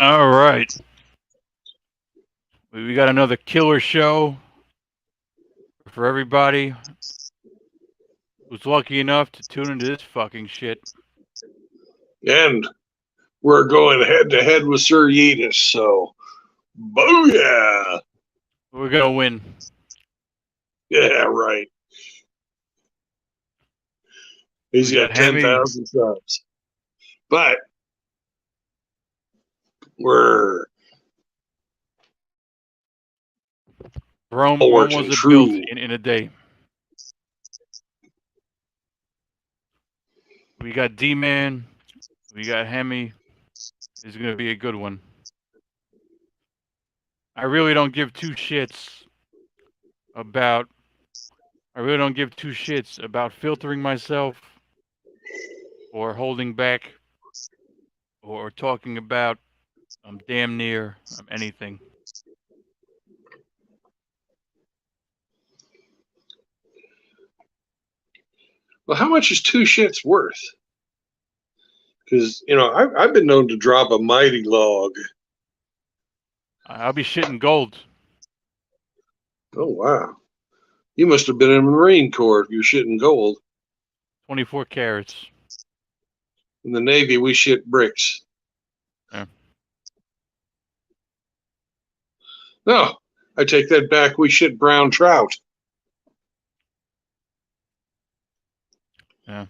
All right. We got another killer show for everybody who's lucky enough to tune into this fucking shit. And we're going head to head with Sir Yeetus, so booyah! We're going to win. Yeah, right. He's We got got Hemi. 10,000 subs. But we're Rome stalwart was and built true. in a day. We got D-Man. We got Hemi. It's going to be a good one. I really don't give two shits about... I really don't give two shits about filtering myself or holding back or talking about damn near anything. Well, how much is two shits worth? Because, I've been known to drop a mighty log. I'll be shitting gold. Oh, wow. You must have been in the Marine Corps if you're shitting gold. 24 carats. In the Navy, we shit bricks. Yeah. No, I take that back. We shit brown trout. Yeah.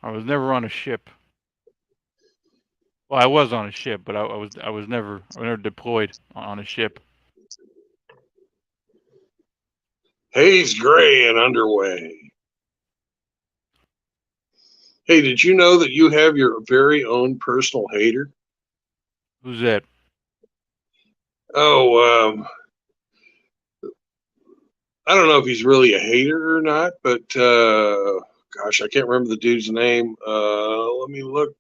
I was never on a ship. Well, I was on a ship, but I was never deployed on a ship. Haze gray and underway. Hey, did you know that you have your very own personal hater? Who's that? Oh, I don't know if he's really a hater or not, but gosh, I can't remember the dude's name. Let me look.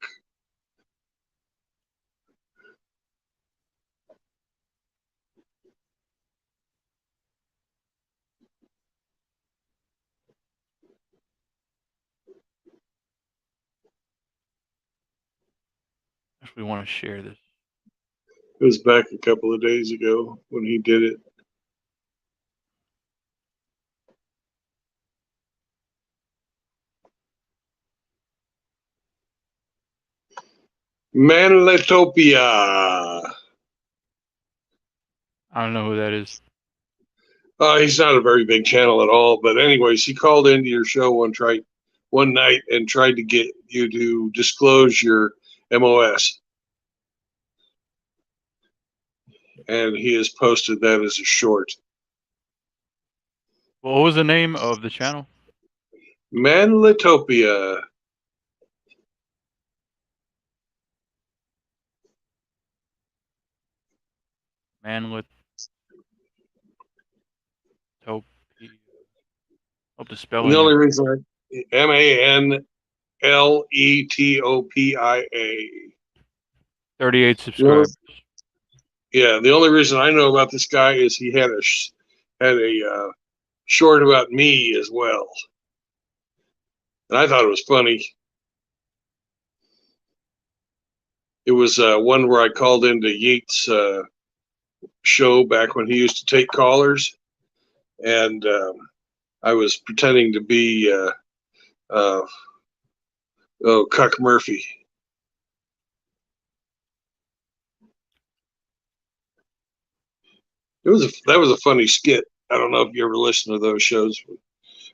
If we want to share this. It was back a couple of days ago when he did it. Manletopia. I don't know who that is. He's not a very big channel at all, but anyways, he called into your show one night and tried to get you to disclose your MOS, and he has posted that as a short. Well, what was the name of the channel? Manletopia. Manlet. Hope the And the spelling only is reason Manletopia. 38 The only, subscribers. yeah, the only reason I know about this guy is he had a short about me as well, and I thought it was funny. It was one where I called into Yeats' show back when he used to take callers, and I was pretending to be Cuck Murphy. That was a funny skit. I don't know if you ever listened to those shows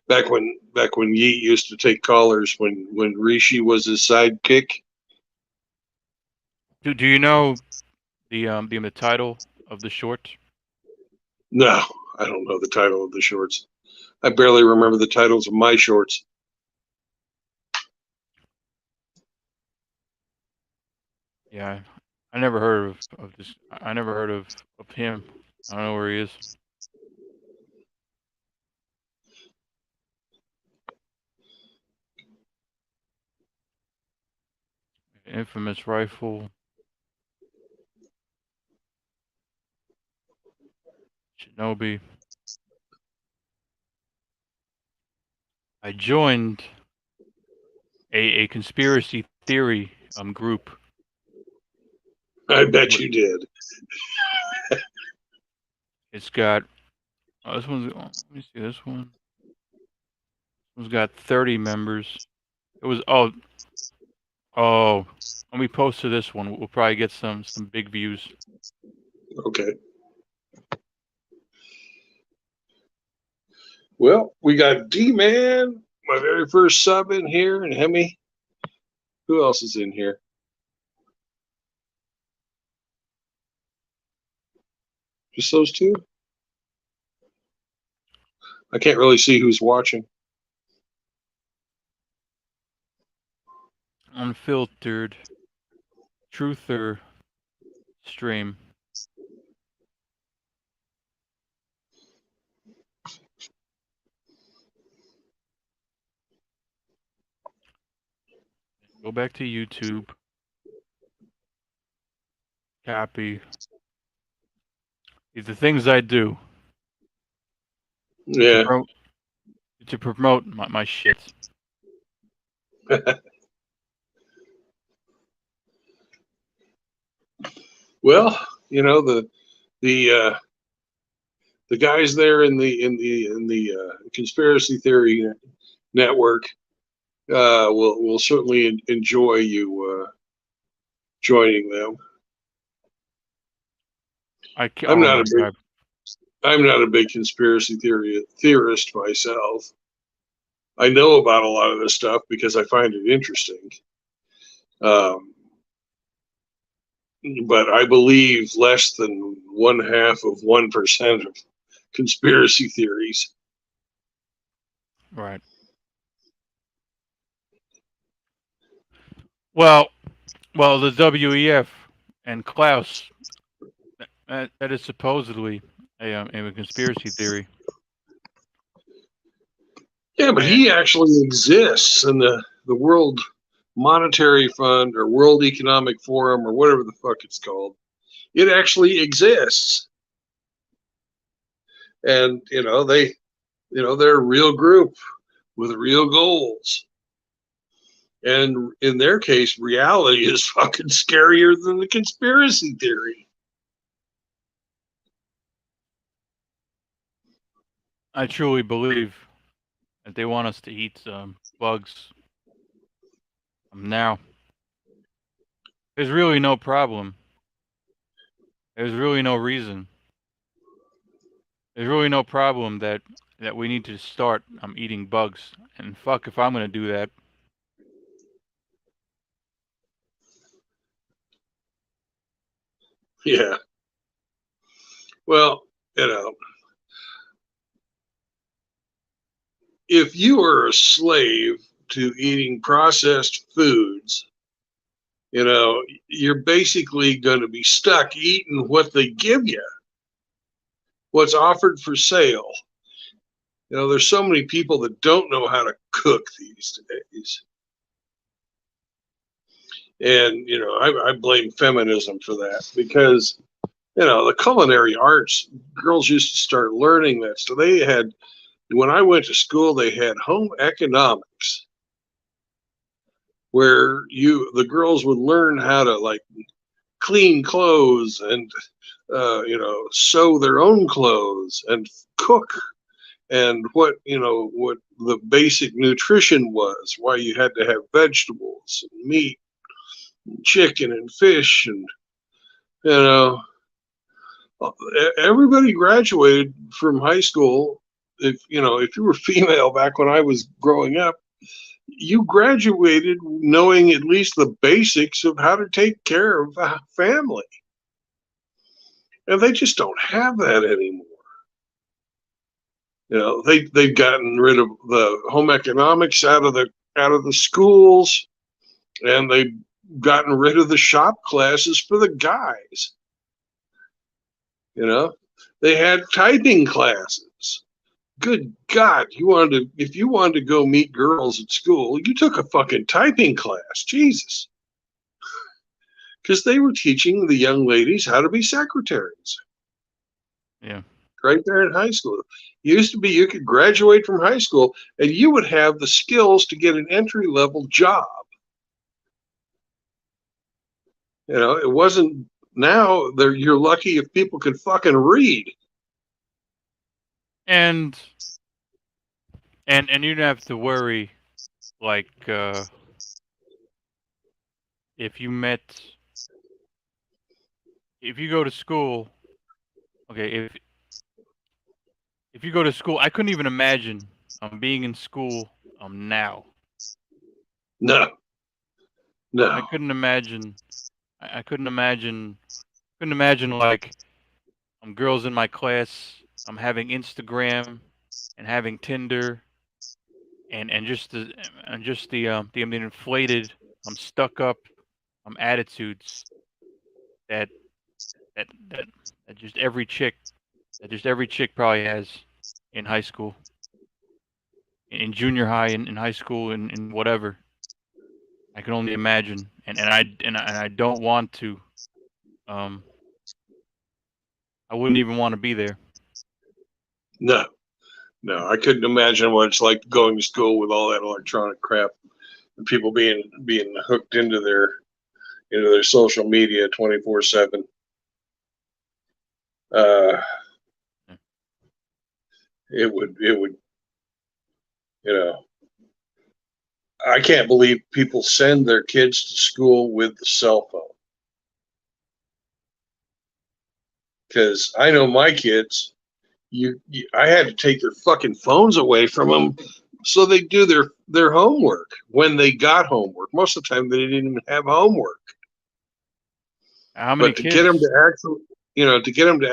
back when Yeet used to take callers when Rishi was his sidekick. Do you know the title of the short? No, I don't know the title of the shorts. I barely remember the titles of my shorts. Yeah, I never heard of this. I never heard of him. I don't know where he is. Infamous rifle. Shinobi. I joined a conspiracy theory group I bet you did. It's got this one's. Let me see this one. This one's got 30 members. It was oh. Let me post to this one. We'll probably get some big views. Okay. Well, we got D-Man, my very first sub in here, and Hemi. Who else is in here? Just those two? I can't really see who's watching. Unfiltered. Truther stream. Go back to YouTube. Copy. These are things I do. Yeah. To promote my shit. Well, you know, the guys there in the conspiracy theory network will certainly enjoy you joining them. I'm not a big conspiracy theorist myself. I know about a lot of this stuff because I find it interesting. But I believe less than 0.5% of conspiracy theories. Right. Well, the WEF and Klaus, that is supposedly a conspiracy theory. Yeah, but he actually exists in the World Monetary Fund or World Economic Forum or whatever the fuck it's called. It actually exists. And, they're a real group with real goals. And in their case, reality is fucking scarier than the conspiracy theory. I truly believe that they want us to eat bugs now. There's really no problem. There's really no reason. There's really no problem that we need to start eating bugs. And fuck if I'm gonna do that. Yeah. Well, if you are a slave to eating processed foods, you're basically going to be stuck eating what they give you, what's offered for sale. There's so many people that don't know how to cook these days. And, I blame feminism for that because, the culinary arts, girls used to start learning that. So when I went to school, they had home economics where the girls would learn how to like clean clothes and, sew their own clothes and cook and what the basic nutrition was, why you had to have vegetables and meat, and chicken and fish, and everybody graduated from high school. If you were female back when I was growing up, you graduated knowing at least the basics of how to take care of a family, and they just don't have that anymore. They've gotten rid of the home economics out of the schools, and they've gotten rid of the shop classes for the guys. They had typing classes. Good God, if you wanted to go meet girls at school, you took a fucking typing class. Jesus. Because they were teaching the young ladies how to be secretaries. Yeah. Right there in high school. It used to be you could graduate from high school and you would have the skills to get an entry-level job. It wasn't Now you're lucky if people can fucking read. And you don't have to worry, like, if you met, if you go to school, okay, if you go to school, I couldn't even imagine being in school now. No, I no, couldn't imagine. I couldn't imagine like girls in my class having Instagram and having Tinder and just the inflated stuck up attitudes that that that that just every chick probably has in high school, in junior high, in high school, in whatever. I can only imagine, and I don't want to. Um, I wouldn't even want to be there. no, no. I couldn't imagine what it's like going to school with all that electronic crap and people being hooked into their social media 24/7. Uh, it would you know I can't believe people send their kids to school with the cell phone, because I know my kids. I had to take their fucking phones away from them so they do their homework when they got homework. Most of the time, they didn't even have homework. How many But to get them kids? to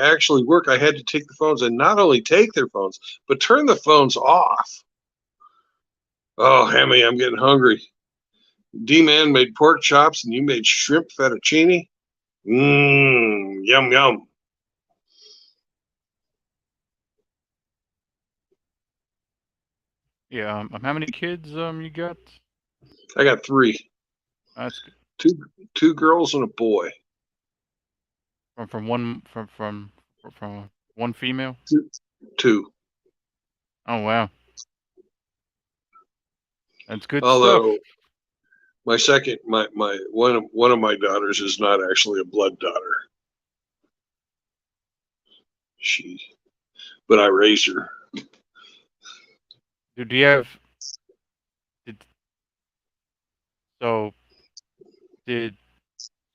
actually work, I had to take the phones and not only take their phones, but turn the phones off. Oh, Hammy, I'm getting hungry. D-Man made pork chops and you made shrimp fettuccine. Mmm, yum, yum. Yeah. How many kids you got? I got three, That's good. two, two girls and a boy. From one from one female. Two. Two. Oh wow, that's good stuff. Although my one of my daughters is not actually a blood daughter. She, but I raised her. Do you have did so did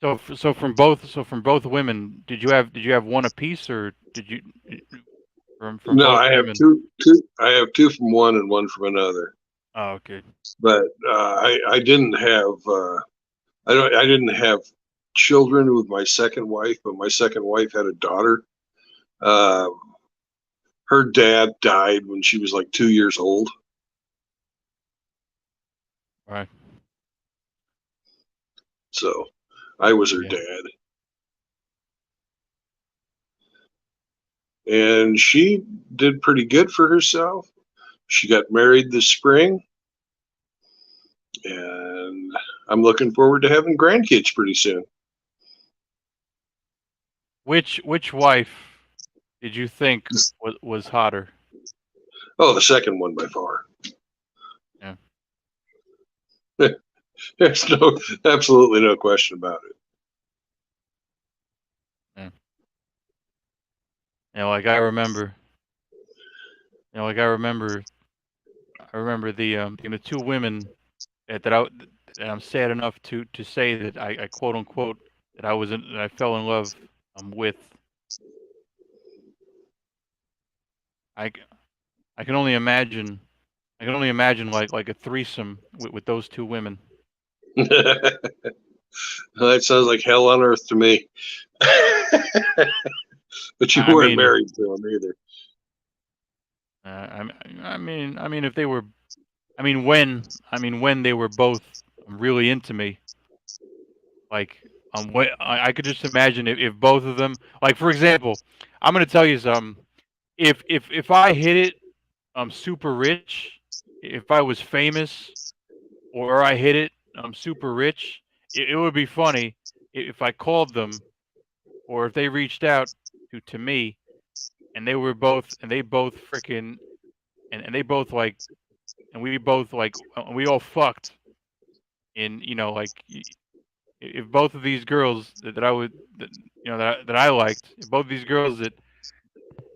so from both women? Did you have one apiece, or did you from No, both I have women? two. I have two from one and one from another. Oh, okay. But I didn't have I didn't have children with my second wife, but my second wife had a daughter. Uh, Her dad died when she was like 2 years old, All right. so I was her Yeah. dad, and she did pretty good for herself. She got married this spring, and I'm looking forward to having grandkids pretty soon. Which wife did you think was hotter? Oh, the second one by far. Yeah. There's absolutely no question about it. Yeah. You know, like I remember. You know, like I remember. I remember the two women that I'm sad enough to say that I quote unquote that I fell in love with. I, c- I can only imagine. I can only imagine like a threesome with those two women. That sounds like hell on earth to me. But you I weren't mean, married to him either. I mean, if they were, when they were both really into me, like, I could just imagine if both of them, like, for example, I'm gonna tell you something. If I hit it, super rich, if I was famous, or I hit it, super rich, it would be funny if I called them, or if they reached out to me, and they both freaking, and they both like, and we both like, we all fucked in, if both of these girls that I would, that I liked, if both of these girls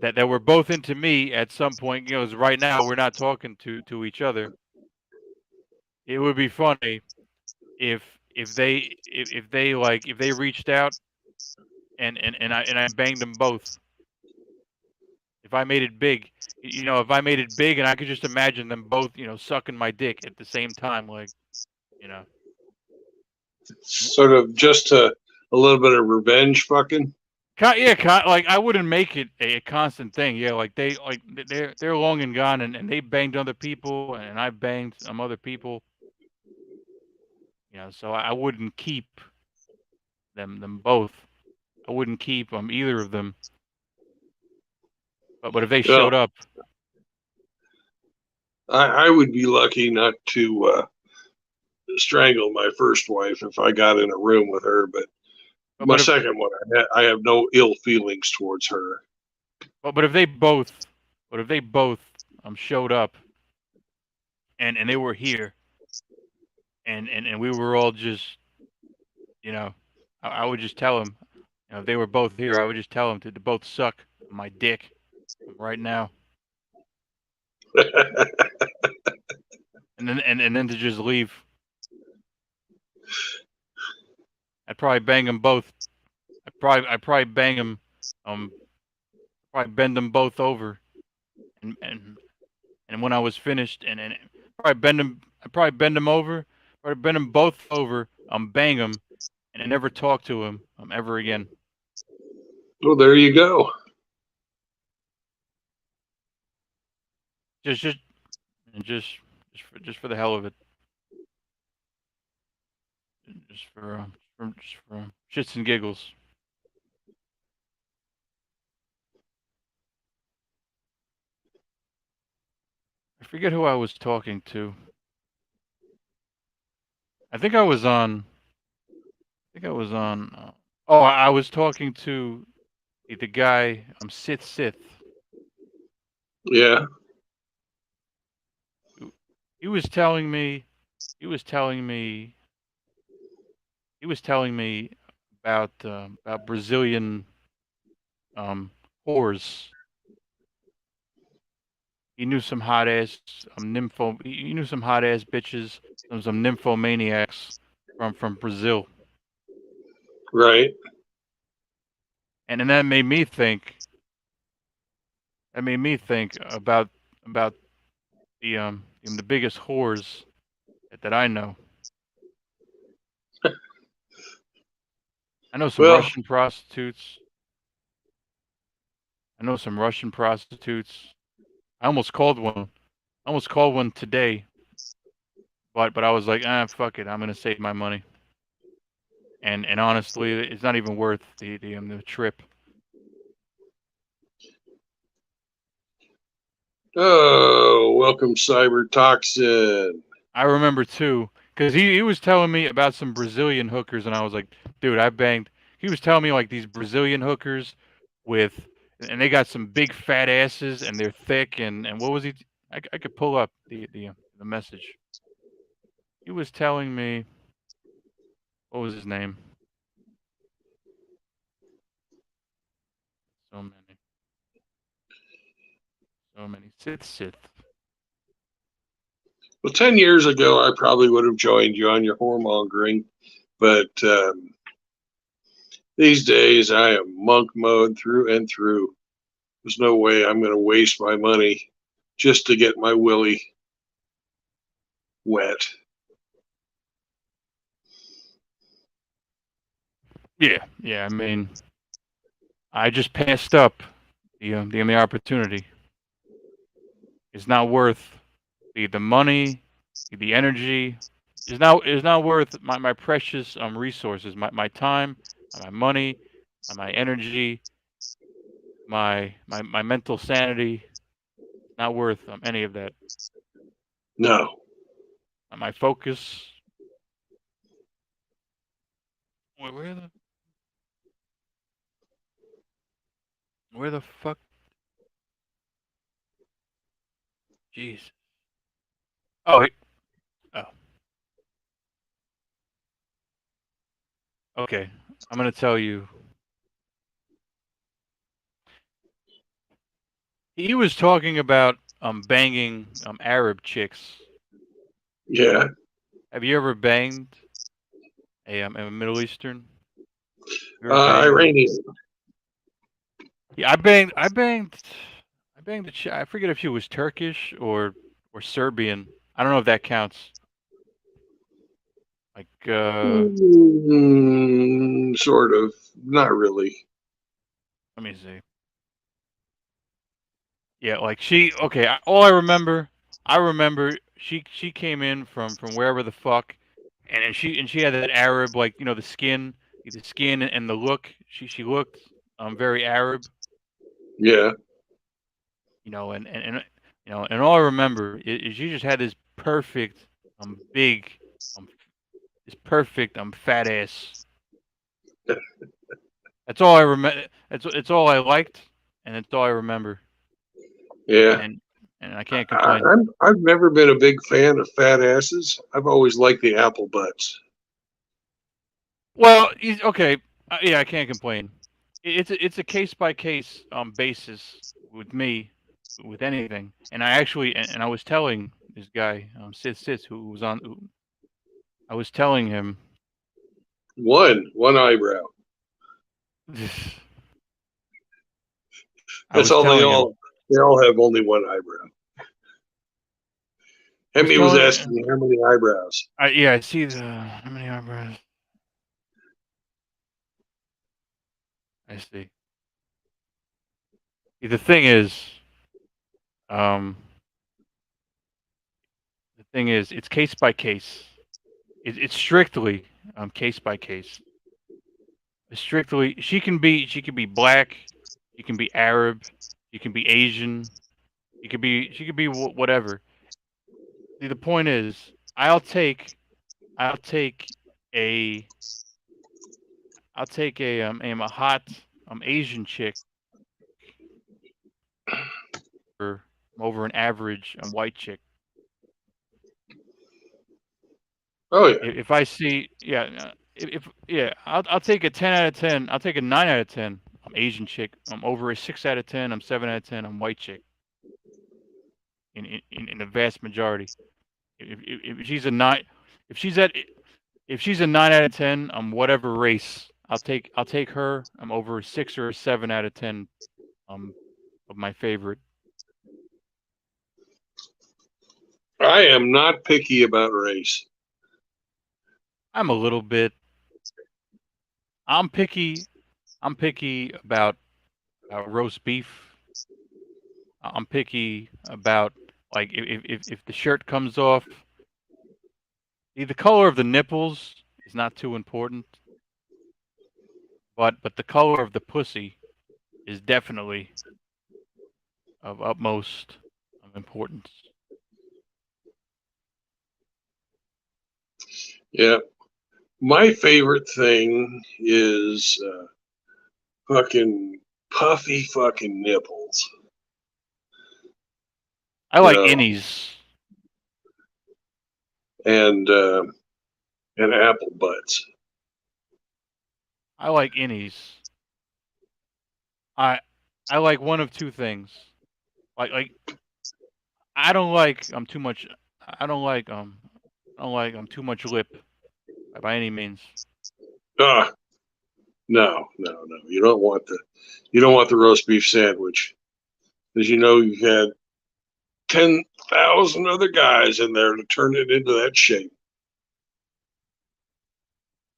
that were both into me at some point, as right now we're not talking to each other. It would be funny if they reached out and I banged them both. If I made it big, if I made it big and I could just imagine them both, sucking my dick at the same time, like, you know. Sort of just a little bit of revenge fucking. Yeah, like I wouldn't make it a constant thing. Yeah, like they're long and gone, and they banged other people, and I banged some other people. So I wouldn't keep them both. I wouldn't keep either of them. But if they Well, showed up, I would be lucky not to strangle my first wife if I got in a room with her, but but my but if second one, I have no ill feelings towards her. but if they both, showed up and they were here and we were all just, you know, I would just tell them, if they were both here, I would just tell them to both suck my dick right now, and then to just leave. I'd probably bang them both. I'd probably bang them, probably bend them both over, and when I was finished, and I'd probably bend them over, probably bend them both over, bang them, and I never talk to him ever again. Well, there you go. Just and just for the hell of it, just for shits and giggles. I forget who I was talking to. I think I was on. I think I was on. Oh, I was talking to the guy. Sith. Yeah. He was telling me. He was telling me. He was telling me about Brazilian um whores. He knew some hot ass nympho. He knew some hot ass bitches. Some nymphomaniacs from Brazil. Right. And then that made me think. That made me think about the biggest whores that I know. I know some Well, Russian prostitutes. I know some Russian prostitutes. I almost called one. I almost called one today, but I was like, fuck it. I'm gonna save my money. And honestly, it's not even worth the trip. oh, welcome, cyber toxin. I remember too, because he was telling me about some Brazilian hookers, and I was like, dude, I banged. He was telling me like these Brazilian hookers with, and they got some big fat asses, and they're thick, and what was he? I could pull up the message. He was telling me, what was his name? So many, so many. Sith. Well, 10 years ago, I probably would have joined you on your whoremongering, but these days I am monk mode through and through. There's no way I'm going to waste my money just to get my willy wet. Yeah. I mean, I just passed up the opportunity. It's not worth the money, the energy. Is not worth my precious resources, my time, my money, my energy, my mental sanity. Not worth any of that. No. My focus. Where the fuck? Jeez. Oh, oh. Okay, I'm gonna tell you. He was talking about banging Arab chicks. Yeah, Have you ever banged a Middle Eastern? You ever banged? Iranian. Yeah, I banged the chick. I forget if she was Turkish or Serbian. I don't know if that counts. Like, Sort of. Not really. let me see. Yeah, like she. Okay, all I remember she came in from wherever the fuck, and she had that Arab, like, the skin and the look. She looked very Arab, Yeah, and all I remember is she just had this perfect big um this perfect fat ass. That's all I remember. It's all I liked, and it's all I remember, yeah. and and I can't complain. I've never been a big fan of fat asses. I've always liked the apple butts. Well, okay. Yeah, I can't complain. It's a case by case basis with me, with anything. And I was telling this guy, Sis, who was on. I was telling him. One eyebrow. I That's was all they telling him. all. They all have only one eyebrow. I was Hemi was telling. asking me how many eyebrows. Yeah, I see the how many eyebrows. I see. The thing is, um, it's case by case. It's strictly case by case. Strictly, she can be black, she can be Arab, she can be Asian, she could be whatever. See, the point is, I'll take a a hot Asian chick or over an average white chick. Oh yeah. If I see, yeah, if yeah, I'll take a 10 out of 10. I'll take a 9 out of 10. Asian chick. Over a 6 out of 10. 7 out of 10. White chick. In the vast majority. If she's a nine, if she's at if she's a 9 out of 10, whatever race, I'll take her. I'm over a 6 or a 7 out of 10 of my favorite. I am not picky about race. I'm a little bit. I'm picky. I'm picky about roast beef. I'm picky about, like, if the shirt comes off. The color of the nipples is not too important, but the color of the pussy is definitely of utmost importance. Yeah. My favorite thing is fucking puffy fucking nipples. I You like know, innies. and and apple butts. I like innies. I I like one of two things. Like I don't like too much. I don't like too much lip by any means. Ah, no, no, no. You don't want the roast beef sandwich, as you know you've had 10,000 other guys in there to turn it into that shape.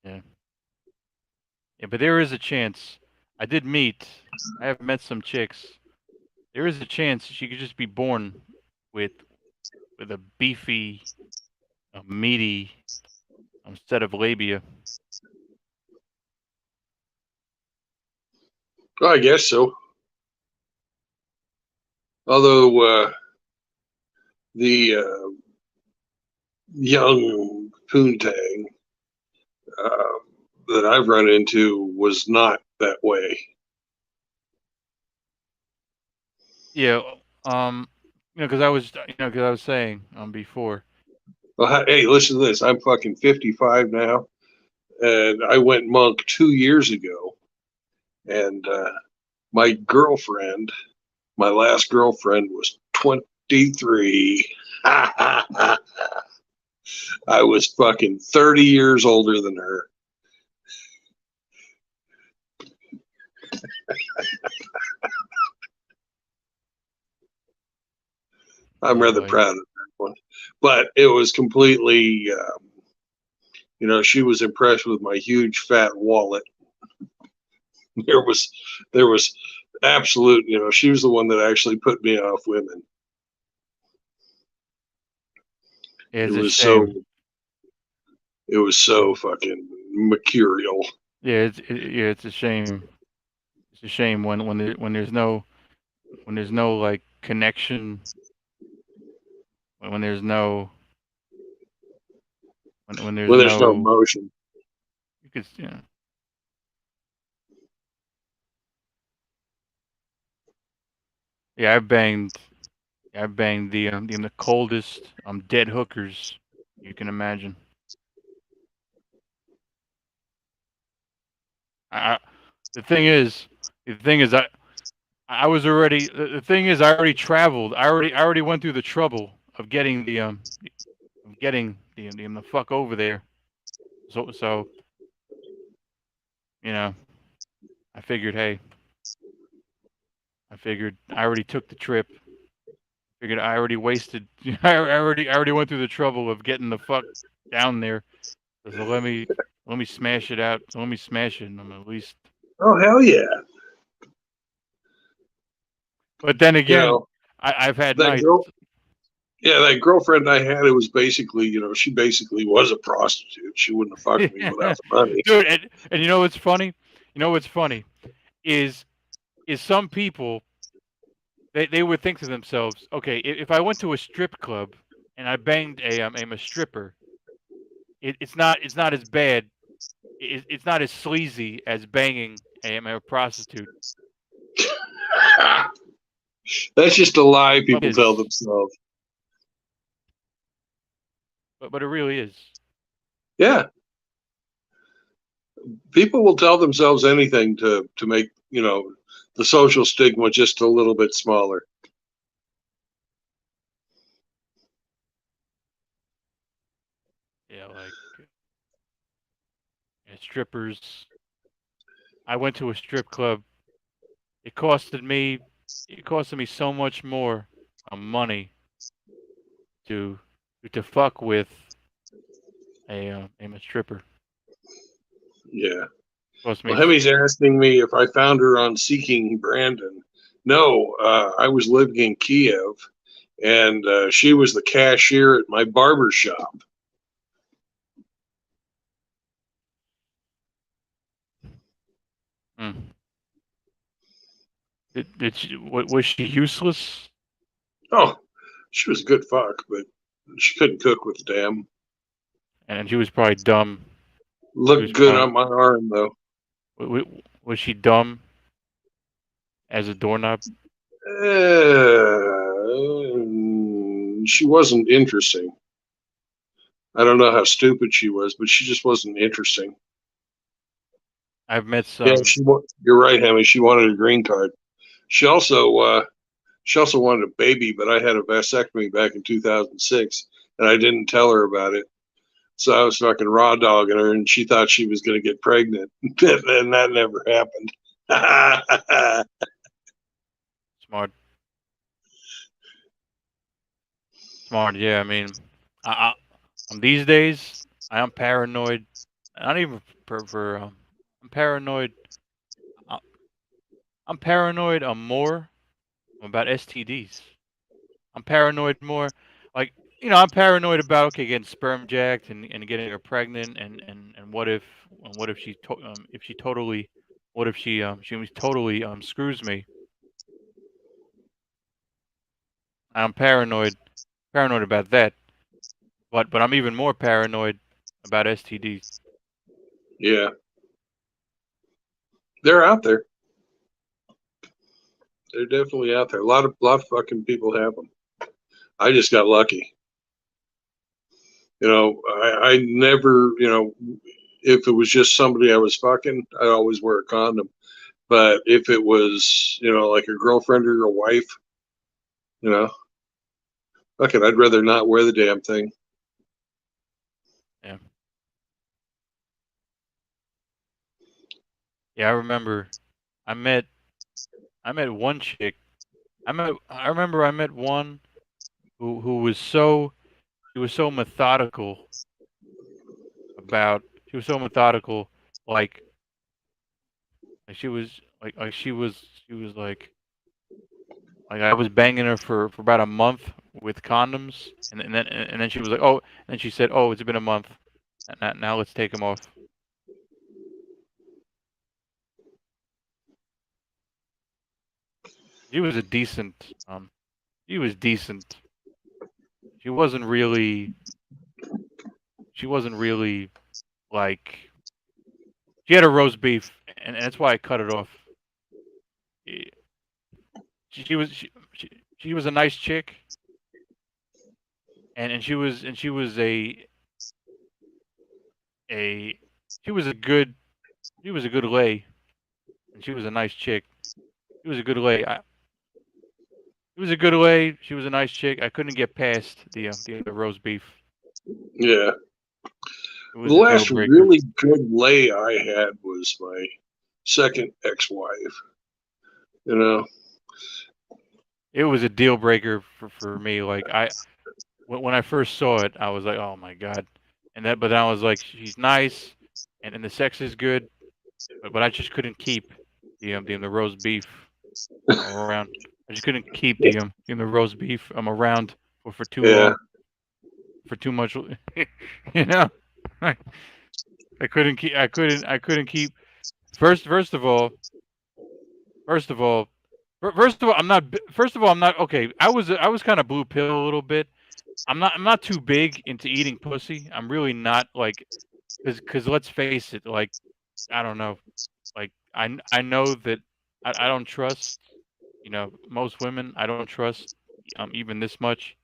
Yeah, yeah, but there is a chance. I did meet. I have met some chicks. There is a chance she could just be born with with a beefy, meaty set of labia. Well, I guess so. Although the young poontang uh, that I've run into was not that way. Yeah, um, because I was saying before. Well, hey, listen to this. I'm fucking 55 now. and I went monk 2 years ago, and my girlfriend, my last girlfriend, was 23. I was fucking 30 years older than her. I'm rather proud of that one. But it was completely, she was impressed with my huge fat wallet. There was absolute, she was the one that actually put me off women. It's It a was shame. so fucking mercurial. Yeah, it's a shame. It's a shame when there's no like connection, when there's no when there's When there's no no emotion. you could yeah I've banged the coldest dead hookers you can imagine. I the thing is I was already the thing is I already traveled. I already went through the trouble of getting the fuck over there. So you know I figured hey I already took the trip. Figured I already wasted. I already went through the trouble of getting the fuck down there. So let me smash it out. So let me smash it. And I'm at least. Oh hell yeah! But then You again, know I've had that nights. girl. Yeah, that girlfriend I had, it was basically, she basically was a prostitute. She wouldn't have fucked me without the money. Dude, and you know what's funny? You know what's funny is some people they would think to themselves, okay, if I went to a strip club and I banged a stripper, it's not as bad. It's not as sleazy as banging a prostitute. That's just a lie But people it tell is. themselves. But it really is. Yeah, people will tell themselves anything to make the social stigma just a little bit smaller. Yeah, like strippers. I went to a strip club. It costed me so much more money to fuck with a stripper. Yeah. Cost Well, me Hemi's asking me if I found her on Seeking Brandon. No, I was living in Kiev, and she was the cashier at my barber shop. mm. Was she useless? Oh, she was a good fuck, but she couldn't cook with a damn. And she was probably dumb. She Looked was good probably on my arm though. was she dumb as a doorknob? She wasn't interesting. I don't know how stupid she was, but she just wasn't interesting. I've met Yeah, some. you're right, Hemi. She wanted a green card. She also wanted a baby, but I had a vasectomy back in 2006, and I didn't tell her about it. So I was fucking raw dogging her, and she thought she was going to get pregnant, and that never happened. Smart. Smart. Yeah, I mean, these days I am paranoid. Not even for I'm paranoid. uh, I'm paranoid. I'm more about STDs. I'm paranoid more, like I'm paranoid about okay getting sperm jacked and getting her pregnant and what if if she totally what if she totally screws me. I'm paranoid about that. But I'm even more paranoid about STDs. Yeah, they're out there. They're definitely out there. A lot of fucking people have them. I just got lucky. I never, if it was just somebody I was fucking, I'd always wear a condom. But if it was, like a girlfriend or a wife, you know, fuck it, I'd rather not wear the damn thing. Yeah. Yeah, I remember. I met one chick. I remember I met one who was so she was so methodical about she was so methodical like she was she was like I was banging her for about a month with condoms and then she was like, "Oh," and then she said, "Oh, it's been a month. Now let's take them off." She was a decent she was decent. She wasn't really she wasn't really like she had a roast beef and that's why I cut it off. Eh, she was she was a nice chick and she was a she was a good she was a good lay and she was a nice chick. She was a good lay. She was a good lay. She was a nice chick. I couldn't get past the roast beef. Yeah. It The was a deal last breaker. really good lay I had was my second ex-wife. You know, It was a deal breaker for me. Like when I first saw it, I was like, oh my god. But then I was like, she's nice, and the sex is good, but I just couldn't keep the roast beef around. I just couldn't keep the roast beef around for too yeah, long, for too much. You know, I, I couldn't keep. First of all, first of all, first of all, I'm not. First of all, I'm not okay. I was kind of blue pill a little bit. I'm not too big into eating pussy. I'm really not like because let's face it, like I don't know, like I know that I don't trust most women. I don't trust even this much.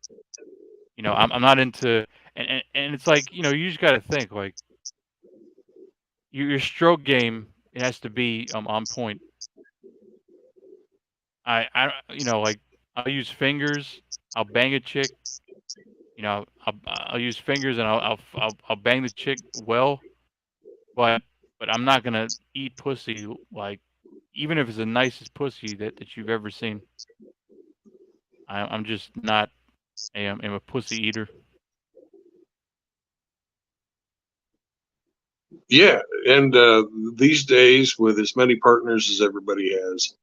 I'm not into and it's like you just got to think like your stroke game it has to be on point. Like I'll use fingers. I'll bang a chick. I'll use fingers and I'll bang the chick well, but I'm not gonna eat pussy like even if it's the nicest pussy that you've ever seen. I'm just not am a pussy eater. yeah. And these days, with as many partners as everybody has,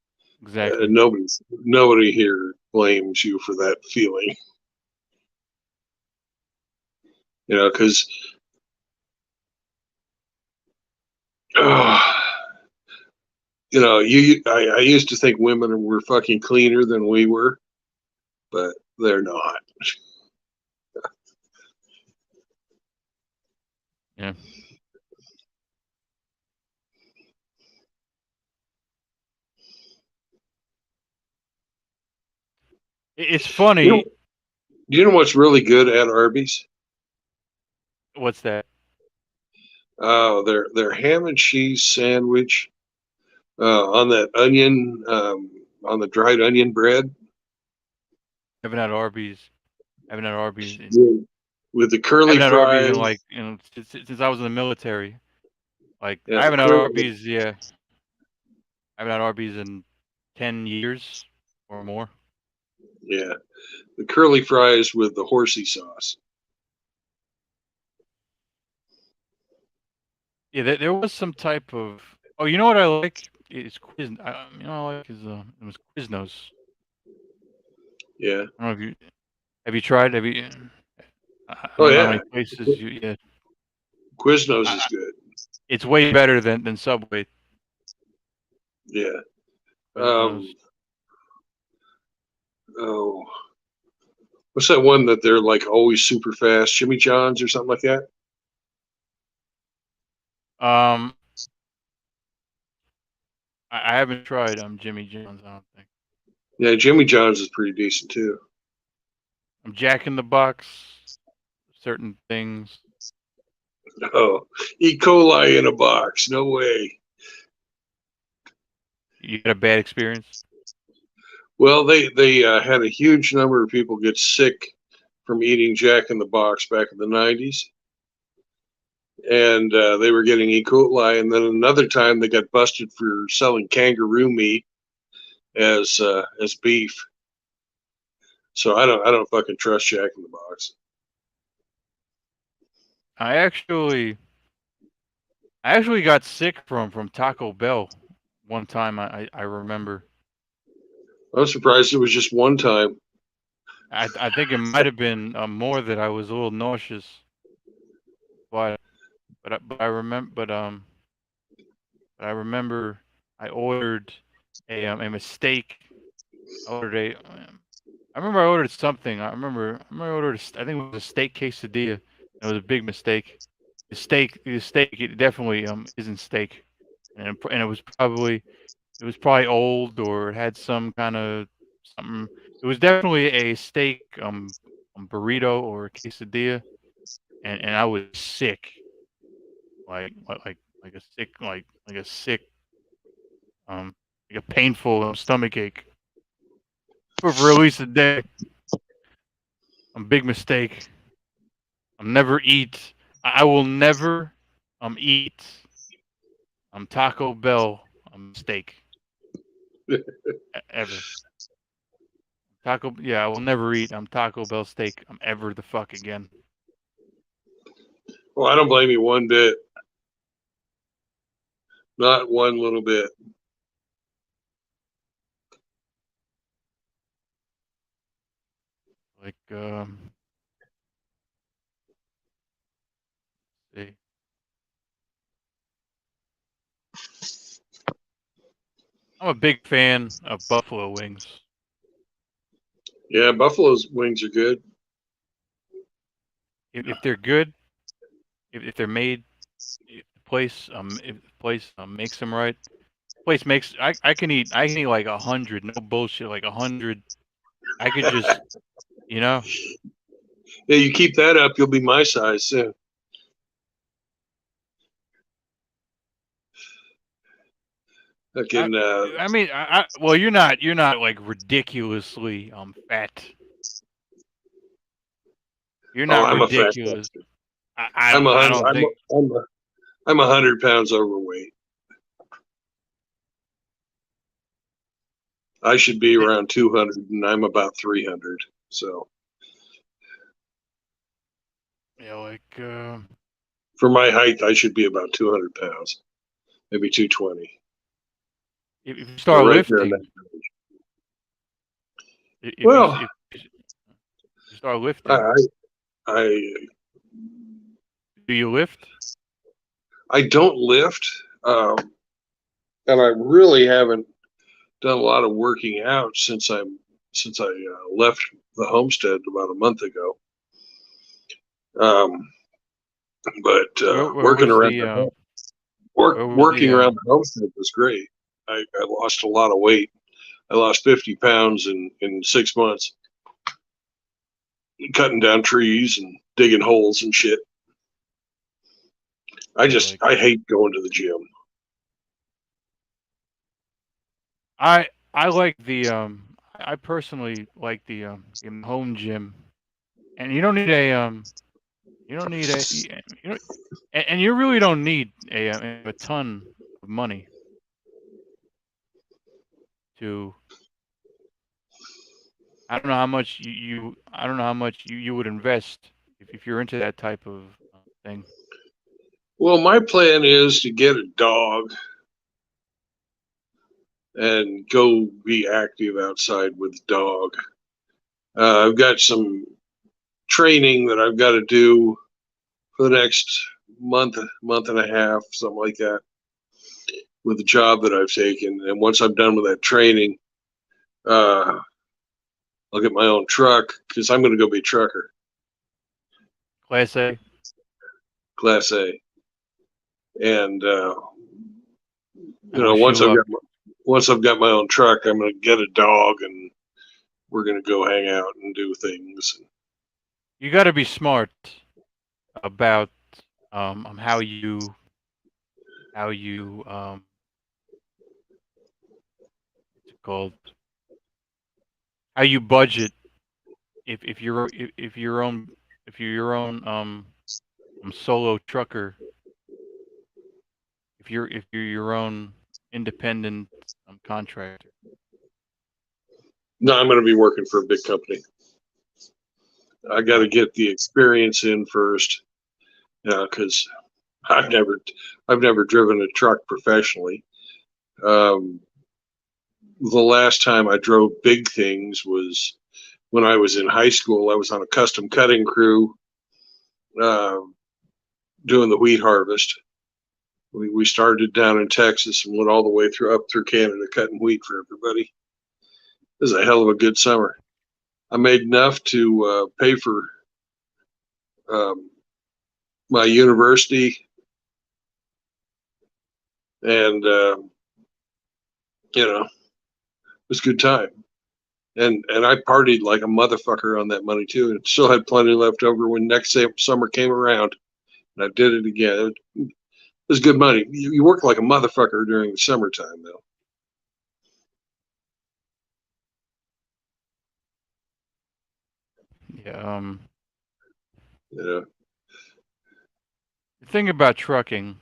Exactly. nobody here blames you for that feeling. Because I used to think women were fucking cleaner than we were, but they're not. Yeah. It's You know, funny. you know what's really good at Arby's? What's that? Oh, their ham and cheese sandwich on that onion, on the dried onion bread. Haven't had Arby's. Haven't had Arby's in. Yeah. With the curly Haven't had Arby's in fries. like since I was in the military. Like Yeah, I the haven't had curly. Arby's. Yeah, I haven't had Arby's in 10 years or more. Yeah, the curly fries with the horsey sauce. Yeah, there was some type of. Oh, you know what I like? It's Quiz. You know what I like is it was Quiznos. Yeah. I don't know if you have you tried. Have you? I Oh don't know how yeah. many places you. Yeah, Quiznos is I, good. it's way better than Subway. Yeah. Quiznos. Oh, what's that one that they're like always super fast? Jimmy John's or something like that? Um, I haven't tried Jimmy John's. I don't think. Yeah, Jimmy John's is pretty decent too. I'm Jack in the Box. Certain things. Oh, E. coli in a box. No way. You had a bad experience? Well, they had a huge number of people get sick from eating Jack in the Box back in the 90s. And they were getting E. coli. And then another time they got busted for selling kangaroo meat as beef. So I don't fucking trust Jack in the Box. I actually got sick from Taco Bell one time. I remember. I'm surprised it was just one time. I think it might have been more that I was a little nauseous. But I remember but I remember I ordered a mistake. I ordered a I remember I ordered something. I remember I ordered I think it was a steak quesadilla. It was a big mistake. The steak it definitely isn't steak. And it was probably old or it had some kind of something. It was definitely a steak burrito or a quesadilla, and I was sick, like a sick like a sick like a painful stomach ache for at least a day. Big mistake. Never eat. I will never eat Taco Bell steak ever. I will never eat Taco Bell steak ever the fuck again. Well, I don't blame you one bit. Not one little bit. Like see. I'm a big fan of buffalo wings. Yeah, Buffalo's wings are good. If they're good, if they're made, if the place makes them right, place makes I can eat like 100, no bullshit, like 100. I could just you know. Yeah, you keep that up, you'll be my size soon. Fucking, I mean, well, you're not like ridiculously fat. You're oh, not I'm a fat ridiculous. bastard. I don't think. I'm 100 pounds overweight. I should be around 200, and I'm about 300. So Yeah, like for my height, I should be about 200 pounds, maybe 220. if you But start right there, lifting, well, if you start lifting, I, I, do you lift? I don't lift, and I really haven't done a lot of working out since I left the homestead about a month ago. Um, but Where was the where was working the around the homestead was great. I lost a lot of weight. I lost 50 pounds in 6 months, cutting down trees and digging holes and shit. I hate going to the gym. I like the I personally like the home gym, and you don't need you don't need you know and you really don't need a ton of money to. I don't know how much I don't know how much you would invest if you're into that type of thing. Well, my plan is to get a dog and go be active outside with the dog. I've got some training that I've got to do for the next month and a half, something like that, with the job that I've taken. And once I'm done with that training, uh, I'll get my own truck because I'm going to go be a trucker, Class A. Class A. And I wish you luck. once I've got my own truck, I'm going to get a dog and we're going to go hang out and do things. You got to be smart about how you what's it called? How you budget if you're your own solo trucker, if you're your own independent contractor. No, I'm going to be working for a big company. I got to Right. get the experience in first, because I've never driven a truck professionally. Um, the last time I drove big things was when I was in high school. I was on a custom cutting crew, uh, doing the wheat harvest. We started down in Texas and went all the way up through Canada cutting wheat for everybody. It was a hell of a good summer. I made enough to pay for um, my university, and it was a good time. And I partied like a motherfucker on that money too, and still had plenty left over when next summer came around. And I did it again. It was good money. You work like a motherfucker during the summertime, though. Yeah. You know? The thing about trucking,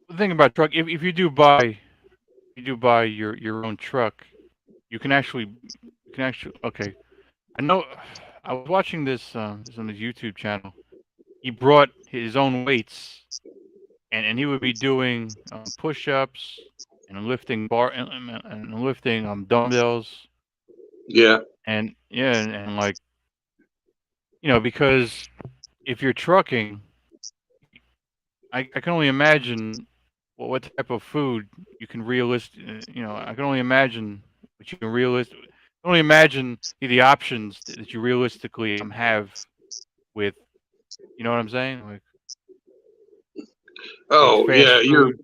if you do buy your own truck, you can actually okay. I know. I was watching this on his YouTube channel. He brought his own weights, and he would be doing push-ups and lifting and lifting dumbbells, Yeah. and yeah, and like because if you're trucking, I can only imagine what type of food you can I can only imagine what you can I can only imagine the options that you realistically have with, you know what I'm saying? Like with Oh, fast yeah. food,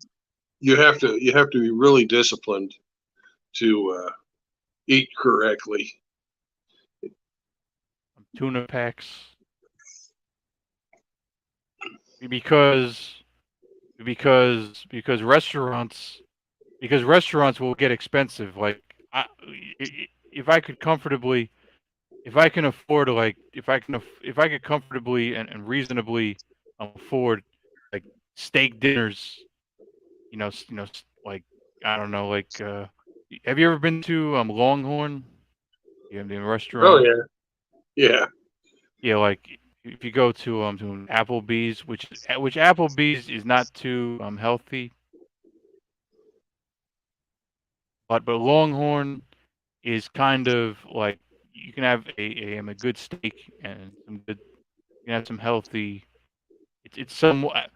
You have to be really disciplined to eat correctly. tuna packs, because restaurants will get expensive. Like if I could comfortably, if I can afford like if I could comfortably and reasonably afford like steak dinners, like I don't know, like have you ever been to Longhorn? You have the Oh, restaurant. yeah. Yeah. Yeah, like if you go to an Applebee's, which Applebee's is not too healthy, but Longhorn is kind of like you can have a good steak and some good, you can have some healthy. It's somewhat.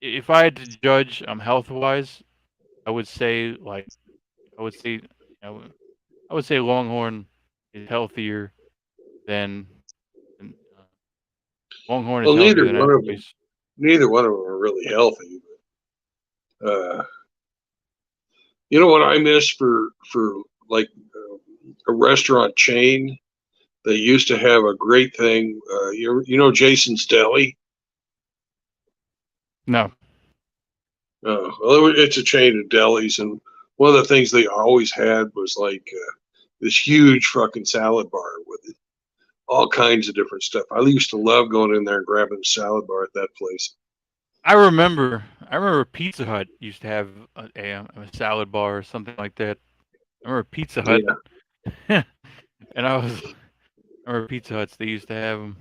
If I had to judge health wise, I would say like I would say I would say Longhorn is healthier than Longhorn is Well, healthier than Applebee's. neither one of them are really healthy. Uh, you know what I miss for like a restaurant chain? They used to have a great thing. Jason's Deli. No, Well, it's a chain of delis, and one of the things they always had was like this huge fucking salad bar with all kinds of different stuff. I used to love going in there and grabbing a salad bar at that place. I remember Pizza Hut used to have a salad bar or something like that. I remember Pizza Hut, Yeah. and I remember Pizza Huts. They used to have them,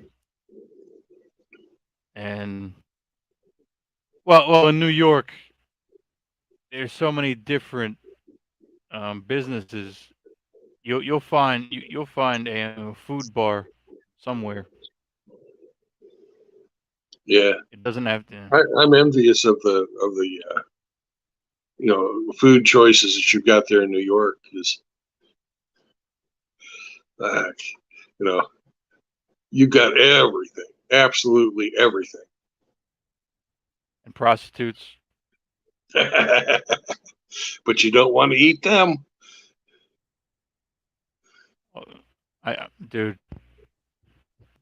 and well, in New York, there's so many different businesses. You'll find a food bar somewhere. Yeah. It doesn't have to. I'm envious of the food choices that you've got there in New York, because uh, you know you've got everything, absolutely everything. And prostitutes. But you don't want to eat them. Dude,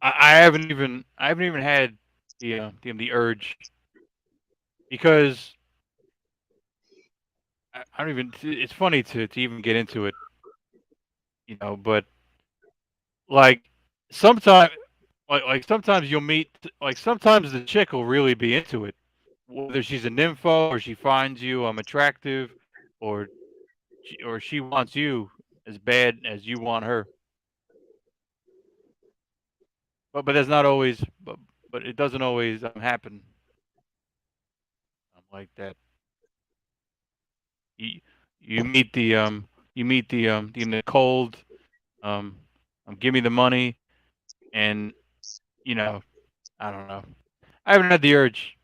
I haven't even had. the urge, because I don't even. It's funny to even get into it, but like sometimes like sometimes you'll meet, like sometimes the chick will really be into it, whether she's a nympho or she finds you attractive, or she wants you as bad as you want her. But that's not always. But it doesn't always happen like that. You you meet the cold, um give me the money, and you know I don't know. I haven't had the urge.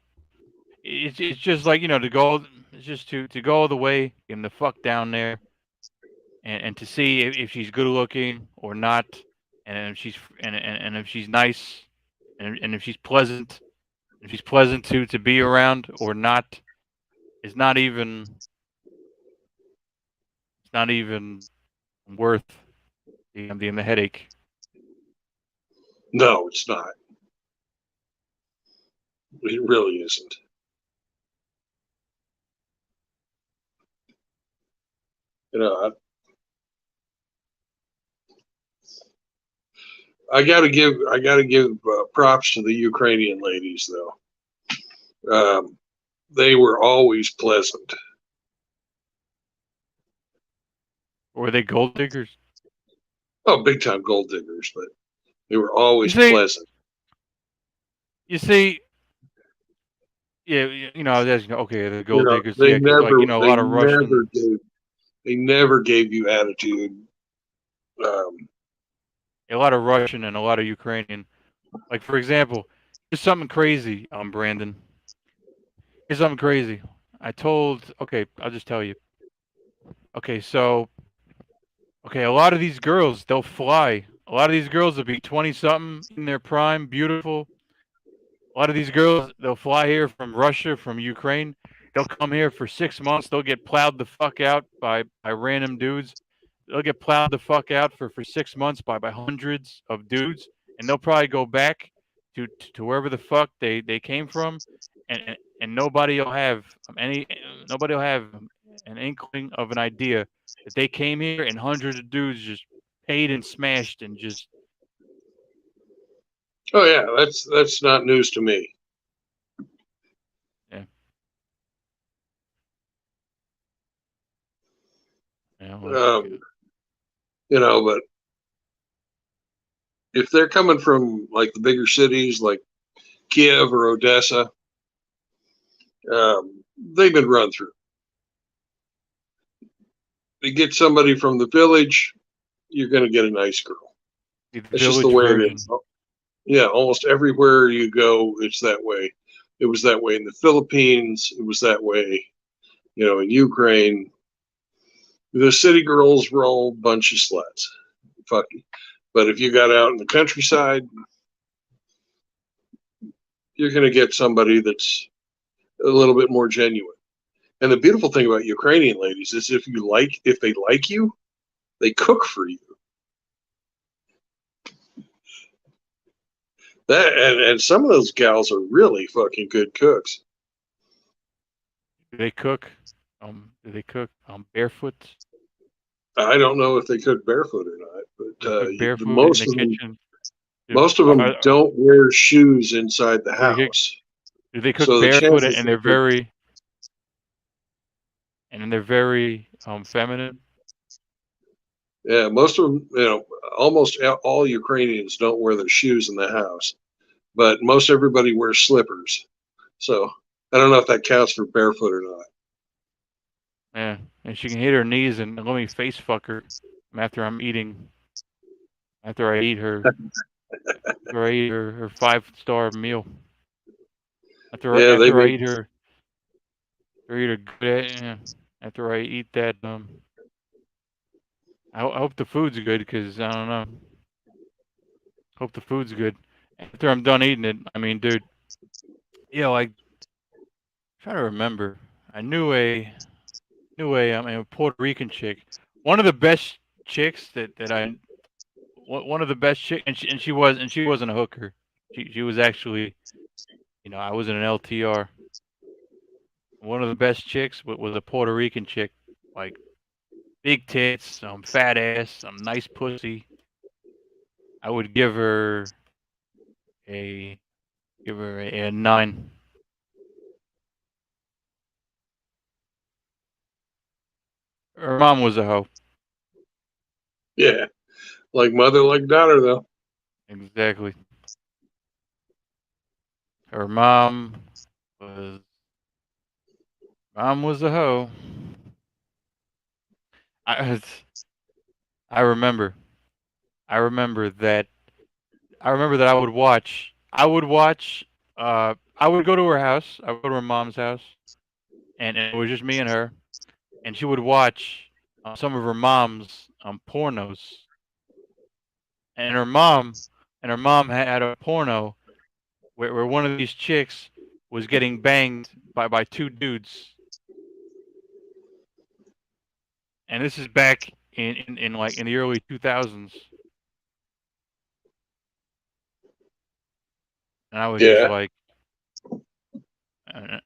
It's just like, to go. It's just to go all the way and the fuck down there, and to see if she's good looking or not, and if she's and if she's nice, and if she's pleasant to be around or not. It's not even it's not even worth the headache. No, it's not. It really isn't. You know, I gotta give props to the Ukrainian ladies though. They were always pleasant. Or are they gold diggers? Oh, big time gold diggers, but they were You always see, pleasant. you see, yeah, that's okay. The You gold know, diggers, yeah, because like a lot of Russian, they never gave you attitude. Um, and a lot of Ukrainian. Like for example, here's something crazy, Brandon. Here's something crazy. Okay, I'll just tell you. Okay, so a lot of these girls, they'll fly. A lot of these girls will be 20 something in their prime, beautiful. A lot of these girls, they'll fly here from Russia, from Ukraine. They'll come here for 6 months. They'll get plowed the fuck out by random dudes. They'll get plowed the fuck out for 6 months by hundreds of dudes, and they'll probably go back to wherever the fuck they came from, and nobody will have an inkling of an idea that they came here and hundreds of dudes just paid and smashed and just. oh yeah, that's not news to me. Yeah. Like, But if they're coming from like the bigger cities like Kiev or Odessa, they've been run through. You get somebody from the village, you're going to get a nice girl. the That's just the village way it version. is. Yeah, almost everywhere you go, it's that way. It was that way in the Philippines. It was that way, in Ukraine. The city girls were all a bunch of sluts. Fuck you. But if you got out in the countryside, you're going to get somebody that's a little bit more genuine. And the beautiful thing about Ukrainian ladies is if they like you, they cook for you. And some of those gals are really fucking good cooks. Do they cook? Barefoot? I don't know if they cook barefoot or not, They but cook barefoot in most the of them kitchen. most of them don't wear shoes inside the house. Do they cook So the barefoot chances and that they they're very feminine? yeah, most of them, almost all Ukrainians don't wear their shoes in the house, but most everybody wears slippers. So I don't know if that counts for barefoot or not. Yeah, and she can hit her knees and let me face fuck her after I'm eating. After I eat her, her 5-star meal. Yeah, they After I make eat her, good. Yeah, after I eat that, I hope the food's good, because I don't know. Hope the food's good. After I'm done eating it, I mean, dude, like, trying to remember. I knew a Puerto Rican chick. One of the best chicks one of the best chick, and she wasn't a hooker. She was actually I was in an LTR. One of the best chicks was a Puerto Rican chick, like big tits, fat ass, nice pussy. I would a give her a 9. Her mom was a hoe. Yeah, like mother, like daughter, though. Exactly. Her was mom was a hoe. I I remember. I remember that. I remember that I would watch. I would watch. I would go to her house. I would go to her mom's house, and it was just me and her. And she would watch some of her mom's pornos. And her mom had a porno where one of these chicks was getting banged by two dudes. And this is back in like in the early 2000s. And I was just Yeah, like, and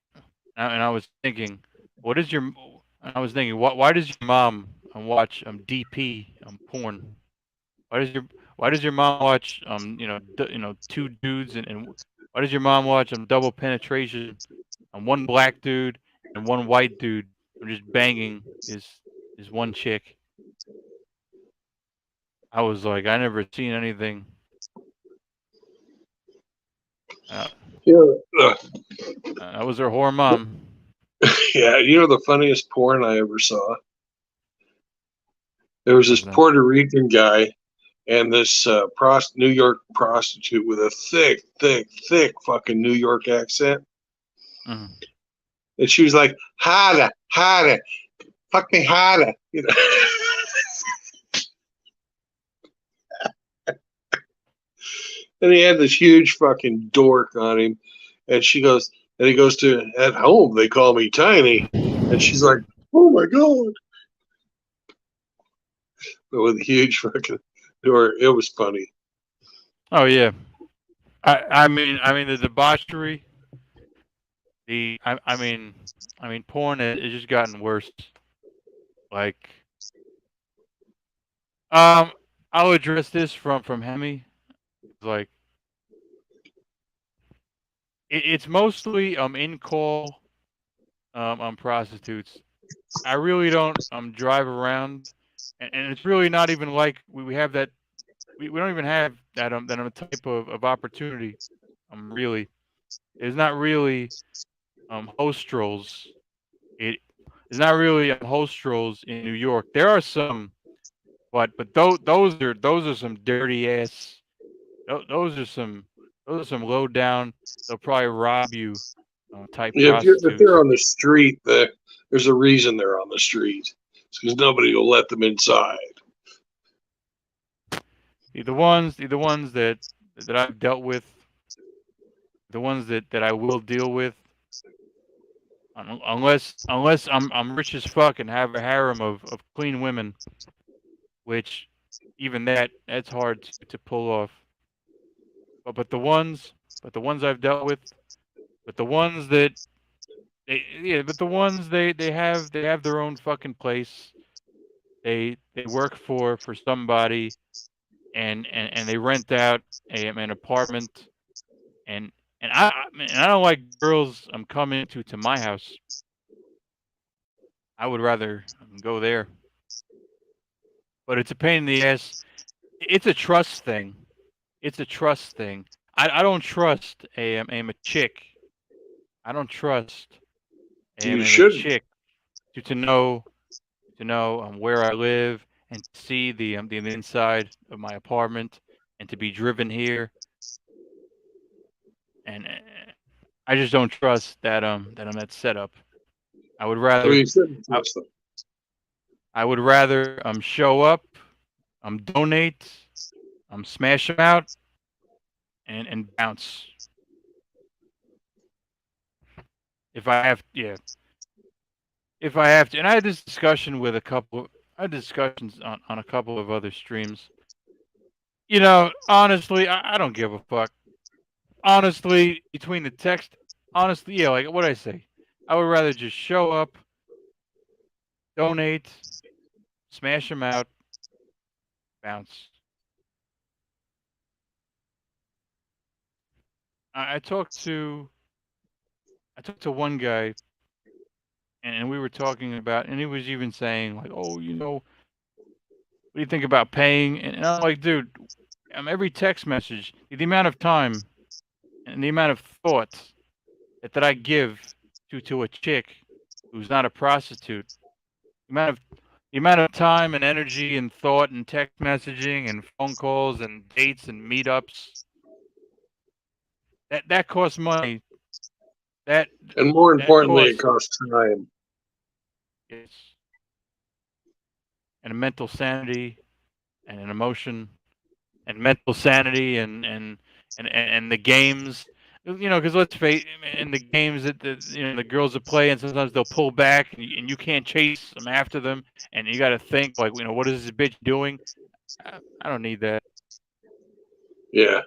I was thinking, what is your? And I was thinking, why does your mom watch DP porn? Why does your Why does your mom watch two dudes and why does your mom watch double penetration one black dude and one white dude just banging his one chick? I was like, I never seen anything. Uh, yeah, that was her whore mom. yeah. You know the funniest porn I ever saw? There was this Was Puerto Rican guy and this New York prostitute with a thick, thick, thick fucking New York accent. mm. And she was like, harder, harder, fuck me harder. You know? And he had this huge fucking dork on him. And he goes to, at home, they call me Tiny. And she's like, oh my God. But with a huge fucking door. It was funny. Oh yeah. I mean the debauchery. The I mean porn has just gotten worse. Like um I'll address this from Hemi. Like it's mostly in call prostitutes. I really don't drive around, and it's really not even like we have that. We don't even have that type of opportunity. Really, there's not really hostrels. It is not really hostrels in New York. There are some, but those are some dirty ass. Those are some low down. They'll probably rob you type If they're prostitutes. on the street, there's a reason they're on the street. It's because nobody will let them inside. The ones that I've dealt with, the ones that I will deal with, unless I'm rich as fuck and have a harem of clean women, which even that's hard to pull off. But the ones I've dealt with, but the ones that but the ones they have their own fucking place. They work for somebody and they rent out an apartment and I don't like girls coming to my house. I would rather go there. But it's a pain in the ass. It's a trust thing. It's a trust thing. I don't trust a chick. I don't trust You a shouldn't. chick to know where I live and to see the inside of my apartment and to be driven here and I just don't trust that setup. I would Well, rather you shouldn't I, trust them. I would rather show up, donate, smash them out, and bounce. If I have, yeah, if I have to. And I had this discussion with a couple. I had discussions on a couple of other streams. Honestly, I don't give a fuck. honestly, between the text, honestly, yeah, like what I say, I would rather just show up, donate, smash them out, bounce. I, I talked to I talked to one guy, and we were talking about, and he was even saying like, oh, what do you think about paying? And I'm like, dude, every text message, the amount of time and the amount of thought that I give to a chick who's not a prostitute, the amount of the amount of time and energy and thought and text messaging and phone calls and dates and meetups that costs money. That And more that importantly, it costs costs time. yes, and a mental sanity and an emotion and mental sanity and the games. Because let's face in the games that the girls are playing, sometimes they'll pull back and you can't chase them after them, and you got to think like, what is this bitch doing? I don't need that. Yeah,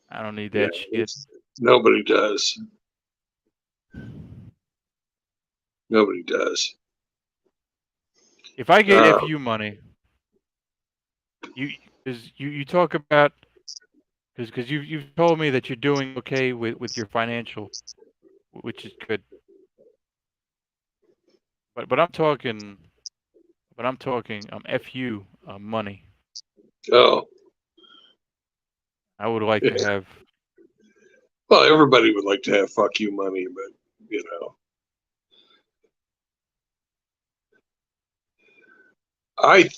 I don't need yeah. that shit. Nobody does. Nobody does. If I get Uh, FU money, you because you talk about because you've told me that you're doing okay with your financial, which is good. But I'm talking FU money. oh, I would like to yeah. have. Well, everybody would like to have fuck you money, but you know, I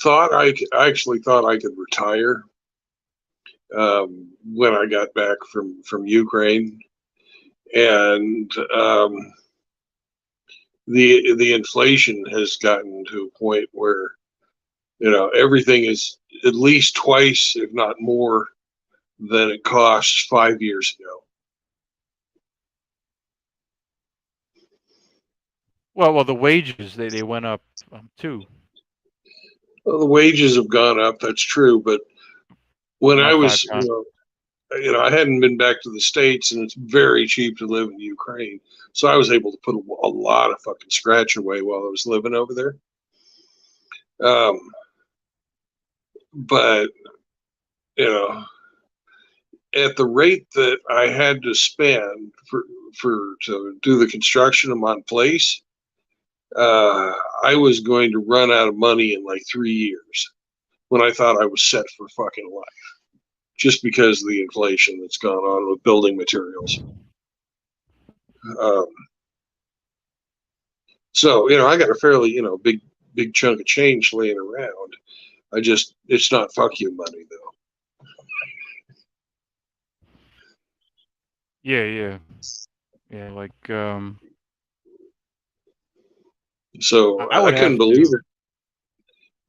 actually thought I could retire when I got back from Ukraine, and the inflation has gotten to a point where everything is at least twice, if not more, than it cost 5 years ago. Well, the wages they went up too. Well, the wages have gone up. That's true, but when I Not five was, times. I hadn't been back to the States, and it's very cheap to live in Ukraine. So I was able to put a lot of fucking scratch away while I was living over there. Um, but you know, at the rate that I had to spend for to do the construction of my place, uh, I was going to run out of money in like 3 years when I thought I was set for fucking life, just because of the inflation that's gone on with building materials. Um, so I got a fairly big chunk of change laying around. It's not fuck you money though. Yeah, yeah, yeah. Like So I I would couldn't have believe to. it.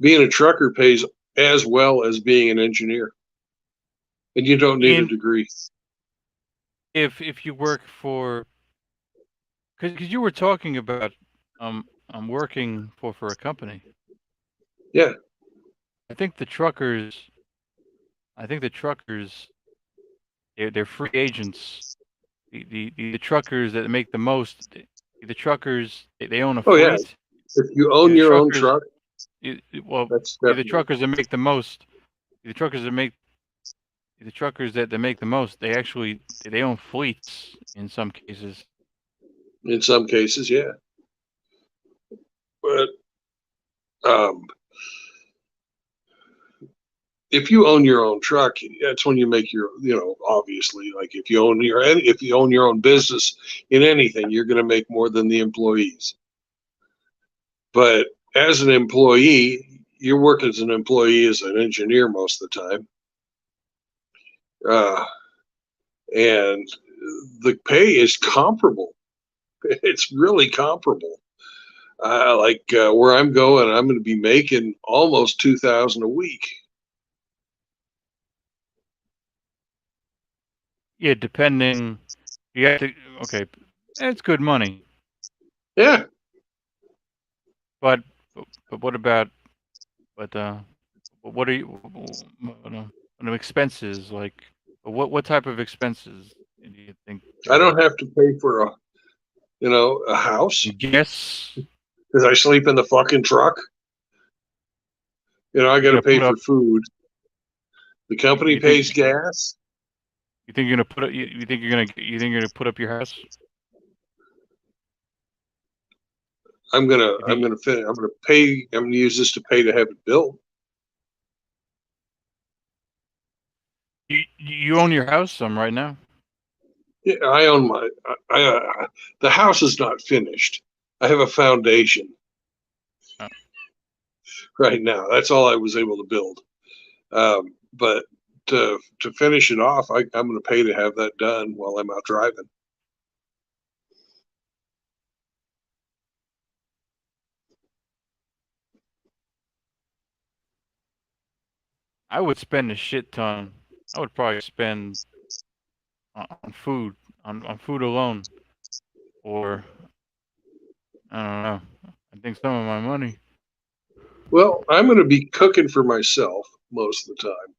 Being a trucker pays as well as being an engineer, and you don't need a In degree. if you work for because you were talking about I'm working for a company. Yeah. I think the truckers. I think the truckers. They're free agents. The truckers that make the most. The truckers they own a Oh yeah. fleet. If you own The your own truckers. truck, Well, that's the definitely truckers that make the most. The truckers that make the truckers that make the most. They actually they own fleets in some cases. in some cases, yeah. But um, if you own your own truck, that's when you make obviously, like if you own your own business in anything, you're going to make more than the employees. But as an employee, you work as an employee as an engineer most of the time, uh, and the pay is comparable. It's really comparable. Where I'm going, I'm going to be making almost 2,000 a week. Yeah, depending. You have to. Okay, it's good money. Yeah. But but what about but what are you? expenses, like what type of expenses do you think? I don't have to pay for a house Guess because I sleep in the fucking truck. I got you're to gonna pay put for up. food. The company You think pays gas. you think you're gonna put up? You think you're gonna put up your house? I'm gonna You I'm think gonna fin- I'm gonna pay. I'm gonna use this to pay to have it built. you own your house some right now? Yeah, I own my. The house is not finished. I have a foundation Oh, right now. That's all I was able to build. But to finish it off, I'm going to pay to have that done while I'm out driving. I would spend a shit ton. I would probably spend on food, on food alone, or I don't know. I think some of my money. Well, I'm going to be cooking for myself most of the time.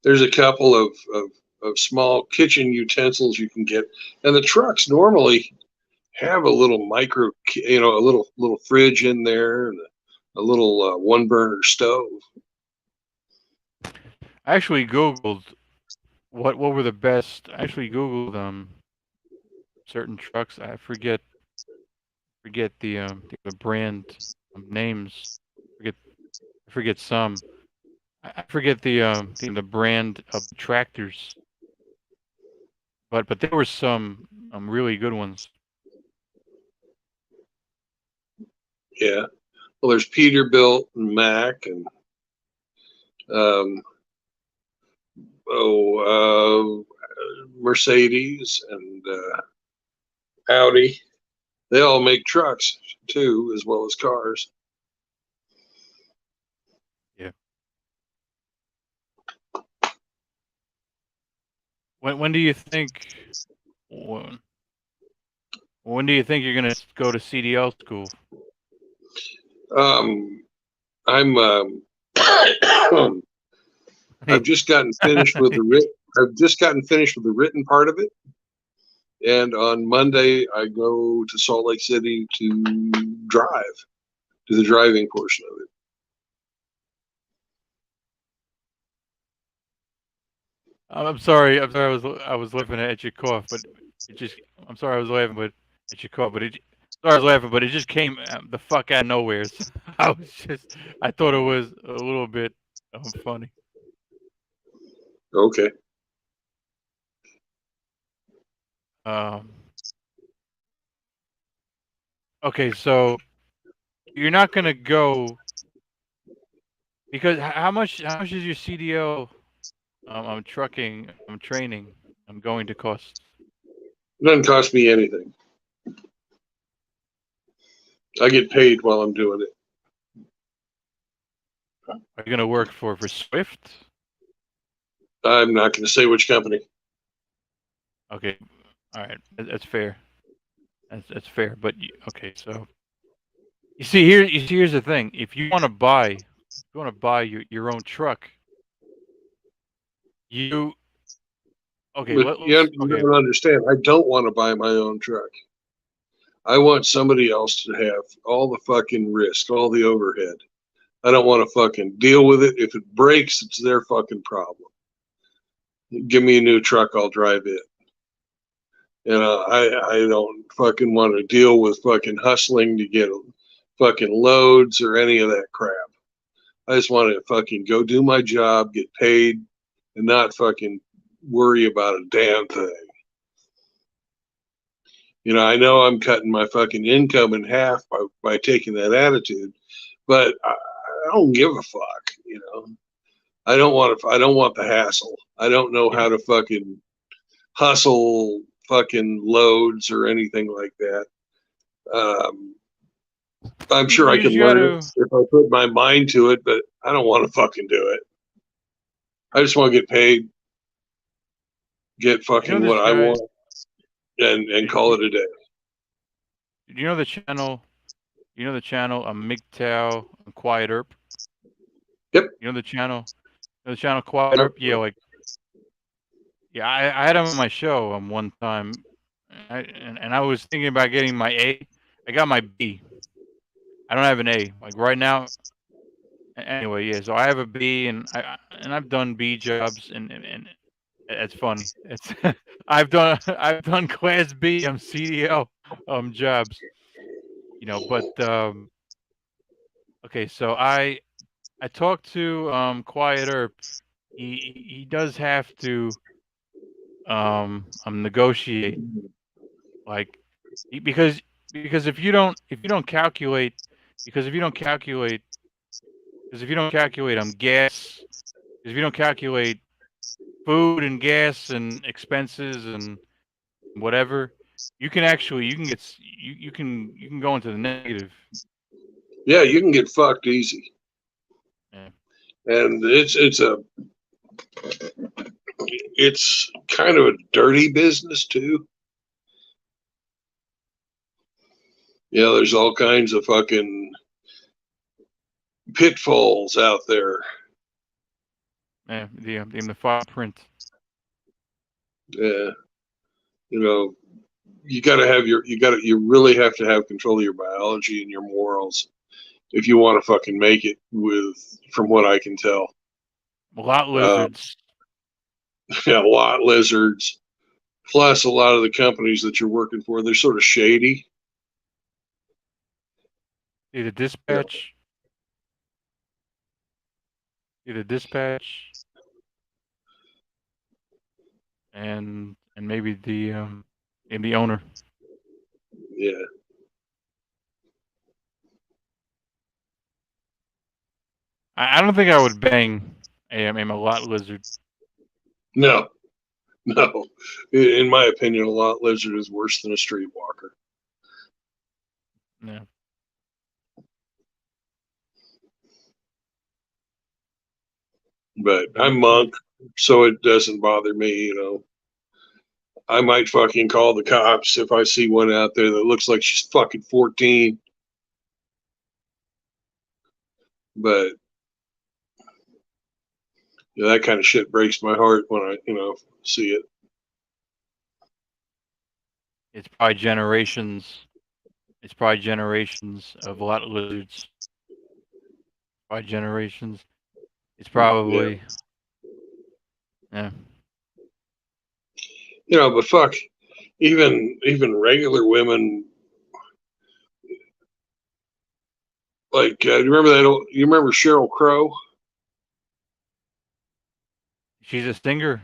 There's a couple of small kitchen utensils you can get, and the trucks normally have a little a little fridge in there and a little one burner stove. I actually Googled what were the best. I actually Googled certain trucks. I forget the brand names. Forget I forget some. I forget the brand of the tractors. But there were some really good ones. Yeah. Well, there's Peterbilt and Mack and um, Mercedes and Audi. They all make trucks too, as well as cars. Yeah. When do you think when, when do you think you're gonna go to CDL school? Um, I'm I've just gotten finished with the writ. I've just gotten finished with the written part of it, and on Monday I go to Salt Lake City to drive, to the driving portion of it. I'm sorry. I'm sorry. I was laughing at your cough, but it just. I'm sorry. I was laughing, but at your cough, but it. Sorry, I was laughing, but it just came the fuck out of nowhere. So I was just. I thought it was a little bit funny. Okay. Um. Okay, so you're not gonna go because how much is your CDL trucking training going to cost? It doesn't cost me anything. I get paid while I'm doing it. Are you gonna work for Swift? I'm not going to say which company. Okay, all right, that's fair. That's fair. But okay, so here's the thing. If you want to buy your own truck, you okay. But Let's you okay. don't understand. I don't want to buy my own truck. I want somebody else to have all the fucking risk, all the overhead. I don't want to fucking deal with it. If it breaks, it's their fucking problem. Give me a new truck, I'll drive it. I don't fucking want to deal with fucking hustling to get fucking loads or any of that crap. I just want to fucking go do my job, get paid, and not fucking worry about a damn thing. I know I'm cutting my fucking income in half by taking that attitude, but I don't give a fuck. I don't want the hassle. I don't know You, how to fucking hustle fucking loads or anything like that. Um, I'm sure I you could just learn it gotta. if I put my mind to it, but I don't want to fucking do it. I just want to get paid, get You know fucking this what I guy. want, and You, call you, it a day. you know the channel. You know the channel MGTOW Quiet Earp. Yep. You know the channel. You know the channel Quiet Nope. Earp. Yeah, like yeah. I had him on my show one time, and I was thinking about getting my A. I got my B. I don't have an A. Like right now. Anyway, yeah. So I have a B, and I've done B jobs, and it's funny. It's I've done Class B CDL jobs. You know, but okay. So I talked to Quiet Earp. He does have to negotiate, like because if you don't calculate because if you don't calculate because if you don't calculate gas, because if you don't calculate food and gas and expenses and whatever, you can go into the negative. Yeah, you can get fucked easy, Yeah. and it's kind of a dirty business too. Yeah, there's all kinds of fucking pitfalls out there. Yeah, the fine print. Yeah, you know, you really have to have control of your biology and your morals if you want to fucking make it from what I can tell. Lot Uh, lizards. yeah, lot lizards, plus a lot of the companies that you're working for, they're sort of shady. Either Yeah, dispatch, either dispatch, and maybe the owner. yeah. I don't think I would bang a lot lizard. No, no. In my opinion, a lot lizard is worse than a streetwalker. Yeah. But But I'm monk, so it doesn't bother me. I might fucking call the cops if I see one out there that looks like she's fucking 14. But that kind of shit breaks my heart when I, see it. it's probably generations. It's probably generations of lot lizards. Probably generations. It's Yeah. probably yeah. But fuck, even regular women, like, you remember that? You remember Cheryl Crow? She's a stinger.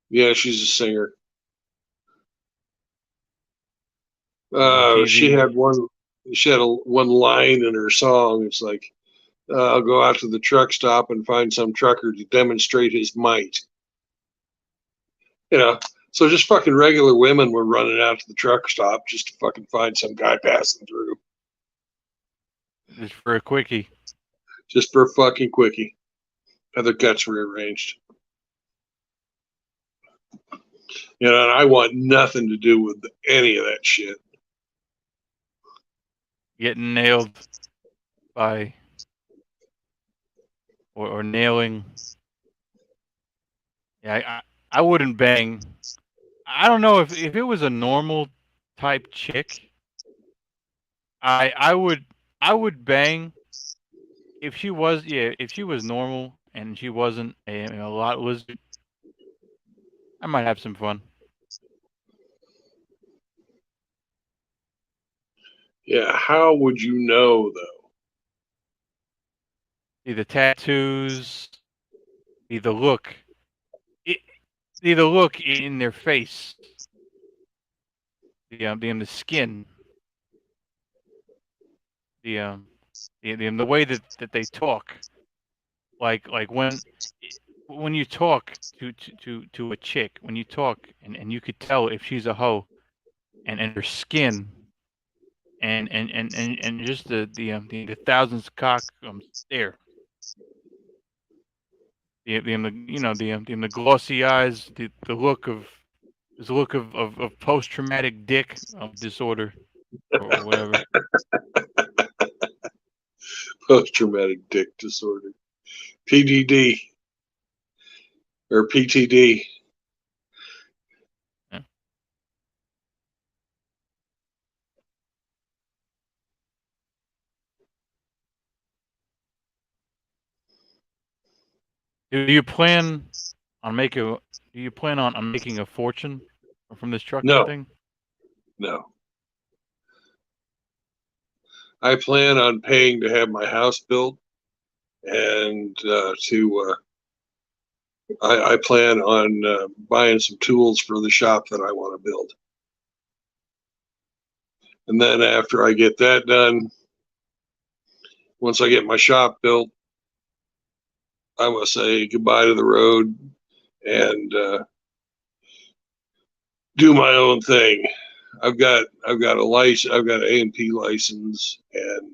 Yeah, she's a singer. She She the had one line in her song. It's like, I'll go out to the truck stop and find some trucker to demonstrate his might. You know, so just fucking regular women were running out to the truck stop just to fucking find some guy passing through, just for a quickie. just for a fucking quickie. Have their guts rearranged. And I want nothing to do with any of that shit. Getting nailed by or nailing. Yeah, I wouldn't bang. I don't know if it was a normal type chick. I would bang if she was normal and she wasn't a lot lizard. I might have some fun. Yeah, how would you know though? See the tattoos, see the look, it, see the look in their face, the skin, the the way that they talk, like when you talk to a chick, when you talk and you could tell if she's a hoe, and her skin and just the thousands cock stare, the glossy eyes, the look of this look of post traumatic dick disorder or whatever. Post-traumatic dick disorder. PDD or PTD. Yeah. Do you plan on making a fortune from this trucking No, thing? no. I plan on paying to have my house built, and I plan on buying some tools for the shop that I want to build. And then after I get that done, once I get my shop built, I will say goodbye to the road and do my own thing. I've got a license. I've got an A&P license, and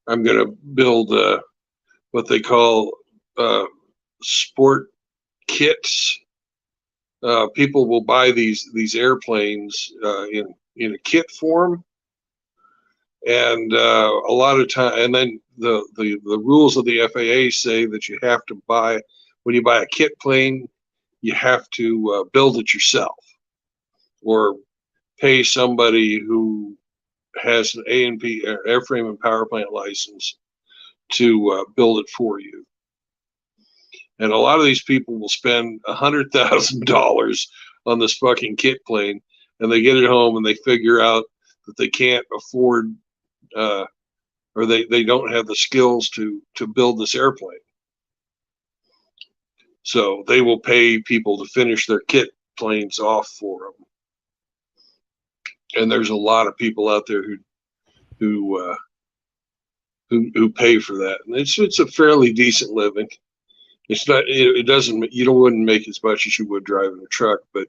I'm going to build what they call sport kits. People will buy these airplanes in a kit form, and a lot of time, and then the rules of the FAA say that you have to buy, when you buy a kit plane, you have to build it yourself or pay somebody who has an A&P airframe and power plant license to build it for you. And a lot of these people will spend $100,000 on this fucking kit plane, and they get it home and they figure out that they can't afford or they don't have the skills to build this airplane. So they will pay people to finish their kit planes off for them. And there's a lot of people out there who pay for that, and it's a fairly decent living. It's not, it doesn't, wouldn't make as much as you would driving a truck, but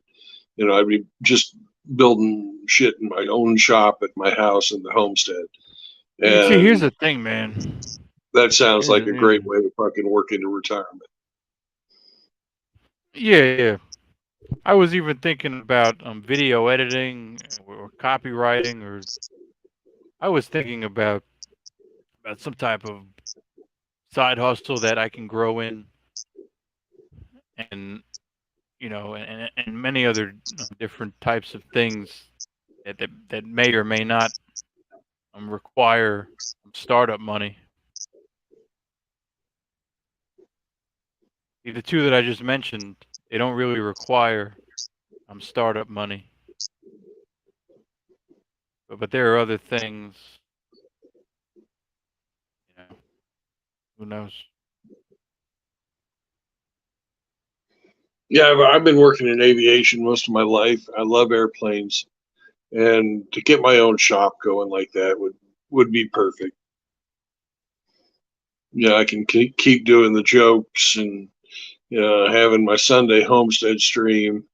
I'd be just building shit in my own shop at my house in the homestead. See, here's And the thing, man. that sounds like a great Here's way to fucking work into retirement. yeah. I was even thinking about video editing or copywriting, or I was thinking about some type of side hustle that I can grow in, and and many other different types of things that may or may not require startup money. The two that I just mentioned, they don't really require startup money, but there are other things. Who knows? Yeah, I've been working in aviation most of my life. I love airplanes, and to get my own shop going like that would be perfect. I can keep doing the jokes and having my Sunday homestead stream.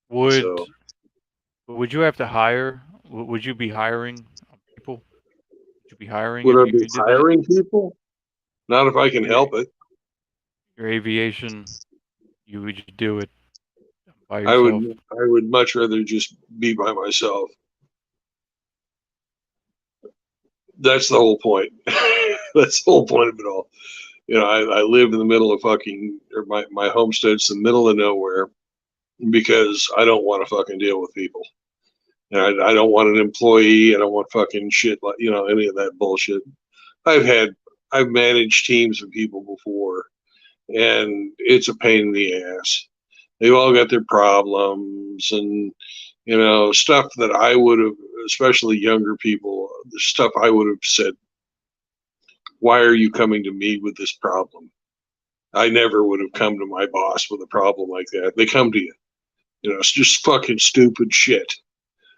Would So would you have to hire? Would you be hiring people? Would you be hiring would I if be you did that? hiring people? Not if I can Your help it. your aviation, you would just do it by I would yourself. I would much rather just be by myself. That's the whole point. That's the whole point of it all. I live in the middle of fucking, or my homestead's the middle of nowhere because I don't want to fucking deal with people. I don't want an employee. I don't want fucking shit like, any of that bullshit. I've managed teams of people before, and it's a pain in the ass. They've all got their problems and, stuff that I would have, especially younger people, the stuff I would have said, why are you coming to me with this problem? I never would have come to my boss with a problem like that. They come to you. It's just fucking stupid shit.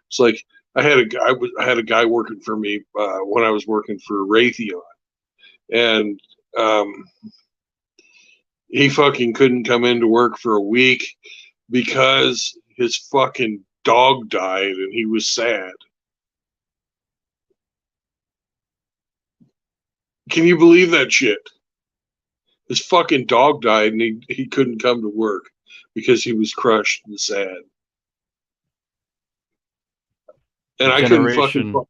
It's like I had a guy working for me when I was working for Raytheon, and he fucking couldn't come into work for a week because his fucking dog died and he was sad. Can you believe that shit? His fucking dog died and he couldn't come to work because he was crushed and sad. And I couldn't fucking Generation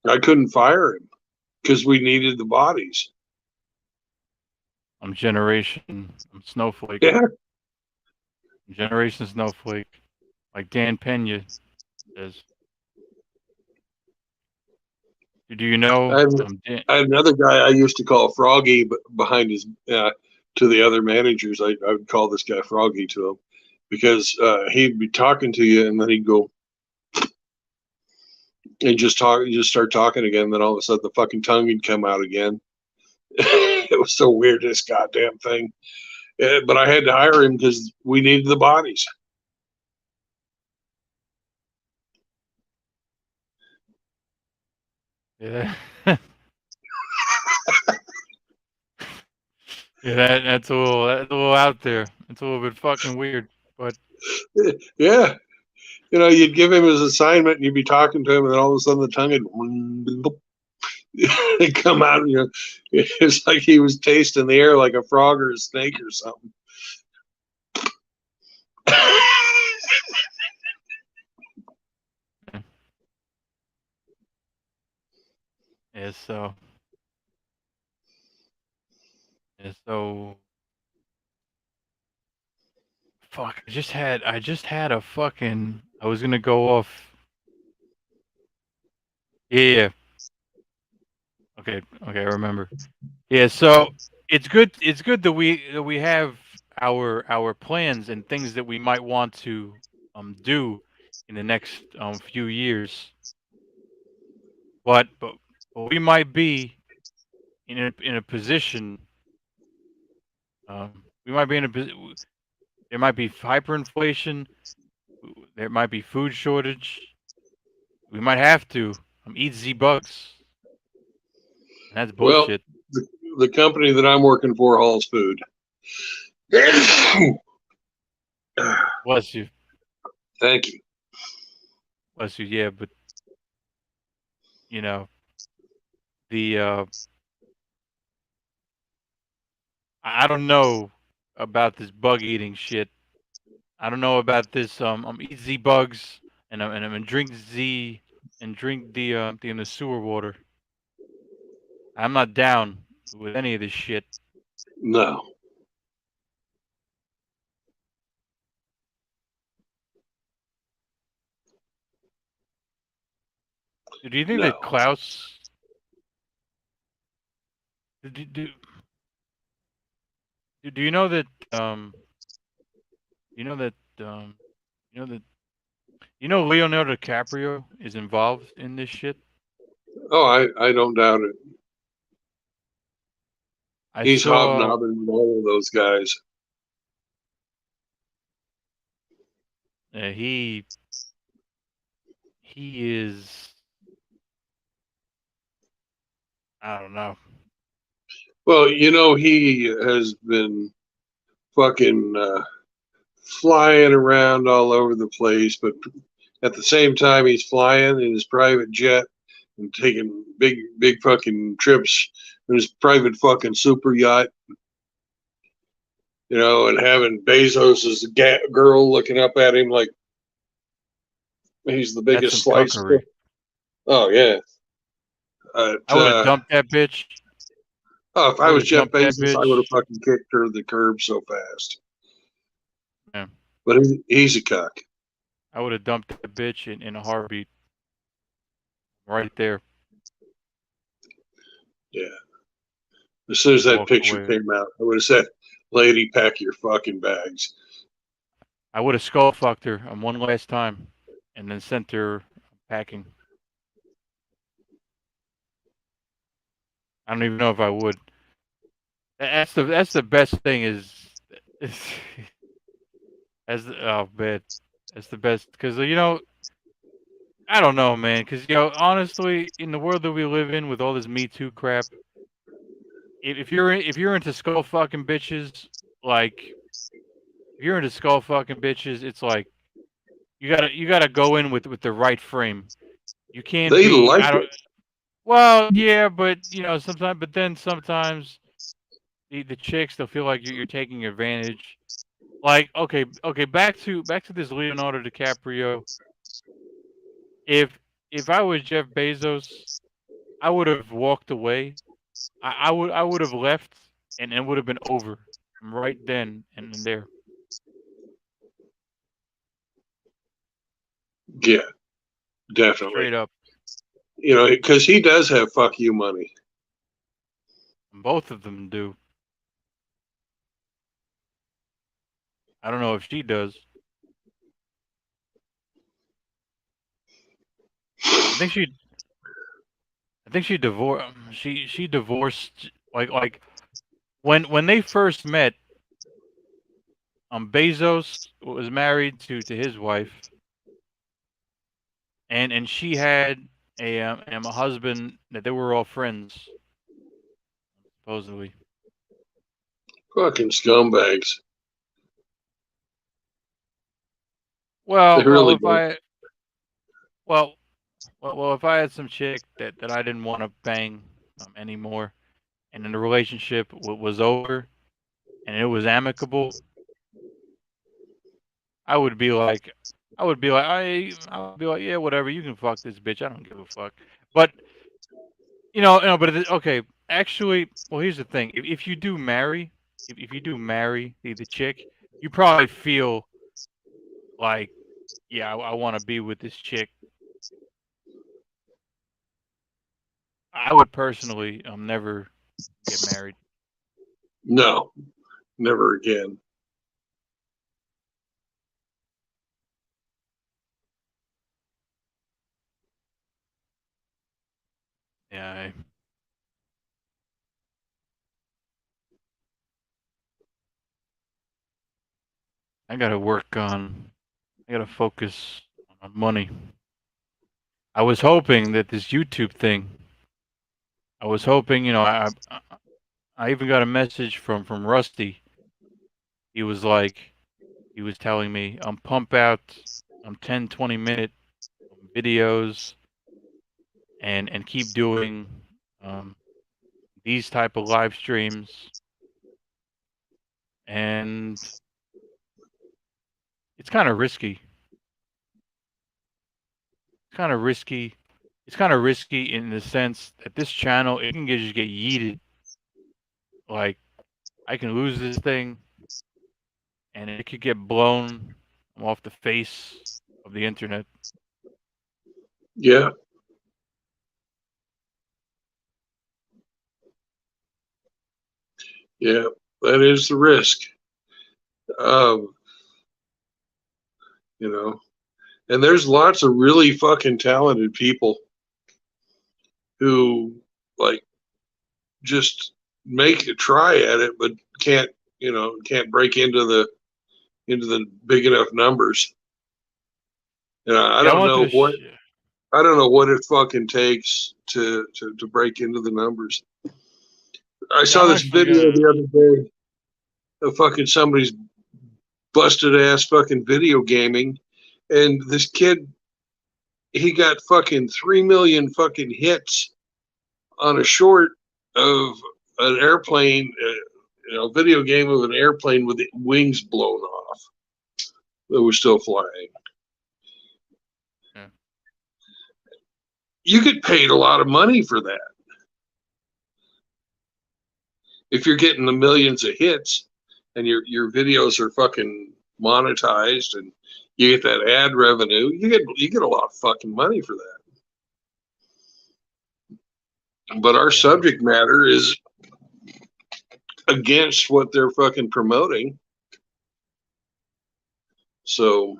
I couldn't fire him because we needed the bodies. I'm Generation Snowflake. Yeah, Generation Snowflake. Like Dan Pena says. Do you know? I had, Dan, I had another guy I used to call Froggy, but behind his to the other managers, I would call this guy Froggy to him because he'd be talking to you, and then he'd go and just start talking again. Then all of a sudden, the fucking tongue would come out again. It was so weird, this goddamn thing. But I had to hire him because we needed the bodies. yeah. Yeah, that's a little out there. It's a little bit fucking weird, but Yeah, you'd give him his assignment, and you'd be talking to him, and then all of a sudden the tongue would come out. It's like he was tasting the air like a frog or a snake or something. yeah, so fuck. I just had a fucking. I was gonna go off. Yeah. Okay. Okay. I remember. Yeah. So it's good. It's good that we have our plans and things that we might want to do in the next few years. But we might be in a position. We might be in a. There might be hyperinflation. There might be food shortage. We might have to eat Z bugs. And that's Well, bullshit. the company that I'm working for hauls food. Bless you. Thank you. Bless you. Yeah, but you know the I don't know about this bug eating shit. I don't know about this. Eat Z bugs and I'm gonna drink Z and drink the sewer water. I'm not down with any of this shit. No, Do you think no. that Klaus? Do, do, do you know that you know that you know that Leonardo DiCaprio is involved in this shit? Oh, I don't doubt it. I He's saw hobnobbing with all of those guys. he is, I don't know. Well, he has been fucking flying around all over the place, but at the same time, he's flying in his private jet and taking big fucking trips in his private fucking super yacht, and having Bezos as a girl looking up at him like he's the That's biggest some slice. cuckery. Oh yeah. I would have dumped that bitch. If I I would was have Jeff dumped that Bezos, I would have bitch. fucking kicked her to the curb so fast. Yeah. But he's a cuck. I would have dumped that bitch in a heartbeat. Right there. Yeah. As soon as that Walked picture away. came out, I would have said, "Lady, pack your fucking bags." I would have skull fucked her one last time and then sent her packing. I don't even know if I would. That's the best thing is oh man, that's the best because I don't know, man, because honestly, in the world that we live in with all this Me Too crap, if you're into skull fucking bitches, like if you're into skull fucking bitches, it's like you gotta go in with the right frame. You can't They be like I don't it. well yeah, but sometimes the chicks they'll feel like you're taking advantage. Like okay, back to this Leonardo DiCaprio. If I was Jeff Bezos, I would have walked away. I would have left, and it would have been over right then and there. Yeah, definitely. Straight up. You know, because he does have fuck you money. Both of them do. I don't know if she does. I think she. I think she divorced. She divorced like when they first met. Bezos was married to his wife, and she had a husband that they were all friends supposedly. Fucking scumbags. They Well, really if do. I well well if I had some chick that I didn't want to bang anymore, and then the relationship was over and it was amicable, I would be like, yeah, whatever, you can fuck this bitch, I don't give a fuck. But okay, actually, well, here's the thing: if you do marry, if you do marry the chick, you probably feel like, yeah, I want to be with this chick. I would personally never get married. No, never again. Yeah, I gotta work on. I gotta focus on money. I was hoping that this YouTube thing. I was hoping, I even got a message from Rusty. He was like, he was telling me, pump out 10, 20 minute videos and keep doing um, these type of live streams. And it's kind of risky. It's kind of risky. It's kind of risky in the sense that this channel, it can just get yeeted. Like, I can lose this thing and it could get blown off the face of the internet. Yeah, yeah, that is the risk. Um, you know, and there's lots of really fucking talented people who like just make a try at it, but can't, can't break into the big enough numbers. And I Yeah, I don't wanted know to. what I don't know what it fucking takes to break into the numbers. I Yeah, saw I'm this actually video gonna. the other day of fucking somebody's busted ass fucking video gaming, and this kid, he got fucking 3 million fucking hits on a short of an airplane, video game of an airplane with the wings blown off that was still flying. Yeah. You get paid a lot of money for that if you're getting the millions of hits and your videos are fucking monetized and you get that ad revenue. You get a lot of fucking money for that. But our Yeah. subject matter is against what they're fucking promoting. So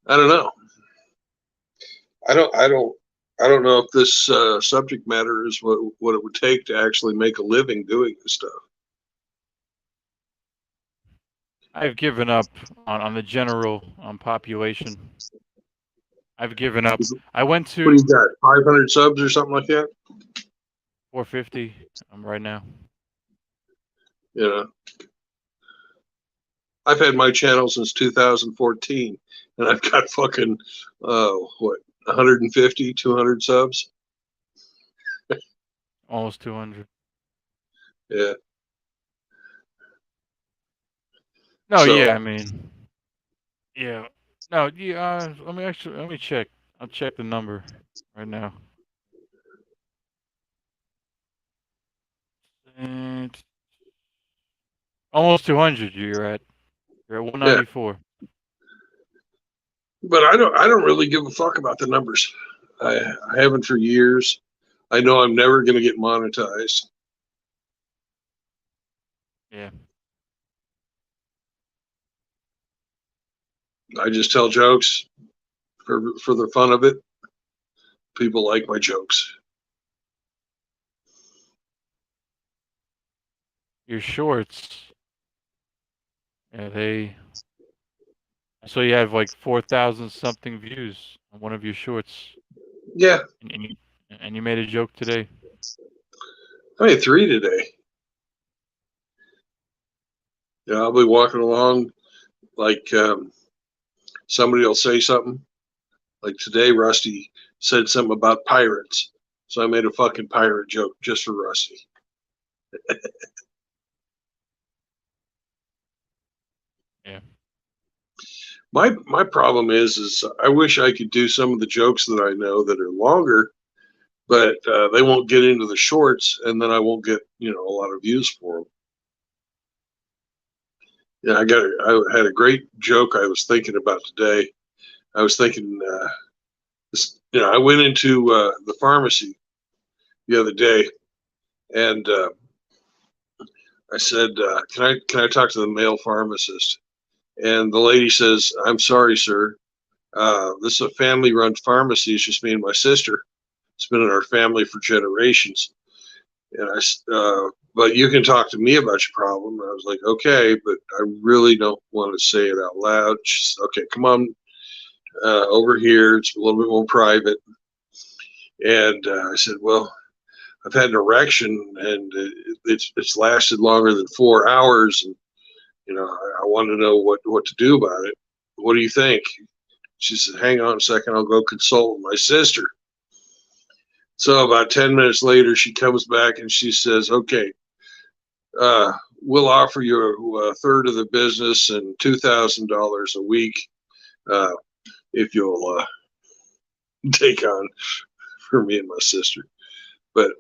I don't know. I don't. I don't. I don't know if this subject matter is what it would take to actually make a living doing this stuff. I've given up on the general population. I've given up. I went What do to you got? 500 subs or something like that? 450 right now. You know, I've had my channel since 2014, and I've got fucking what 150, 200 subs. Almost 200. Yeah. No, yeah, So I mean, yeah. No, yeah. Let me check. I'll check the number right now. And almost 200. You're at 194. But I don't really give a fuck about the numbers. I haven't for years. I know I'm never going to get monetized. Yeah. I just tell jokes for the fun of it. People like my jokes. Your shorts. Yeah, they. So you have like 4,000 something views on one of your shorts, Yeah, and you made a joke today. I made 3 today. Yeah, I'll be walking along, like somebody will say something. Like today, Rusty said something about pirates, so I made a fucking pirate joke just for Rusty. Yeah. My problem is I wish I could do some of the jokes that I know that are longer, but they won't get into the shorts, and then I won't get a lot of views for them. Yeah, I had a great joke I was thinking about today. I was thinking, I went into the pharmacy the other day, and I said, can I talk to the male pharmacist? And the lady says, I'm sorry, sir. This is a family-run pharmacy. It's just me and my sister. It's been in our family for generations. And but you can talk to me about your problem. And I was like, okay, but I really don't want to say it out loud. She said, okay, come on over here. It's a little bit more private. And I said, well, I've had an erection, and it's lasted longer than 4 hours, and I want to know what to do about it. What do you think? She said, hang on a second, I'll go consult with my sister. So about 10 minutes later, she comes back and she says, okay, we'll offer you a third of the business and $2,000 a week if you'll take on for me and my sister. But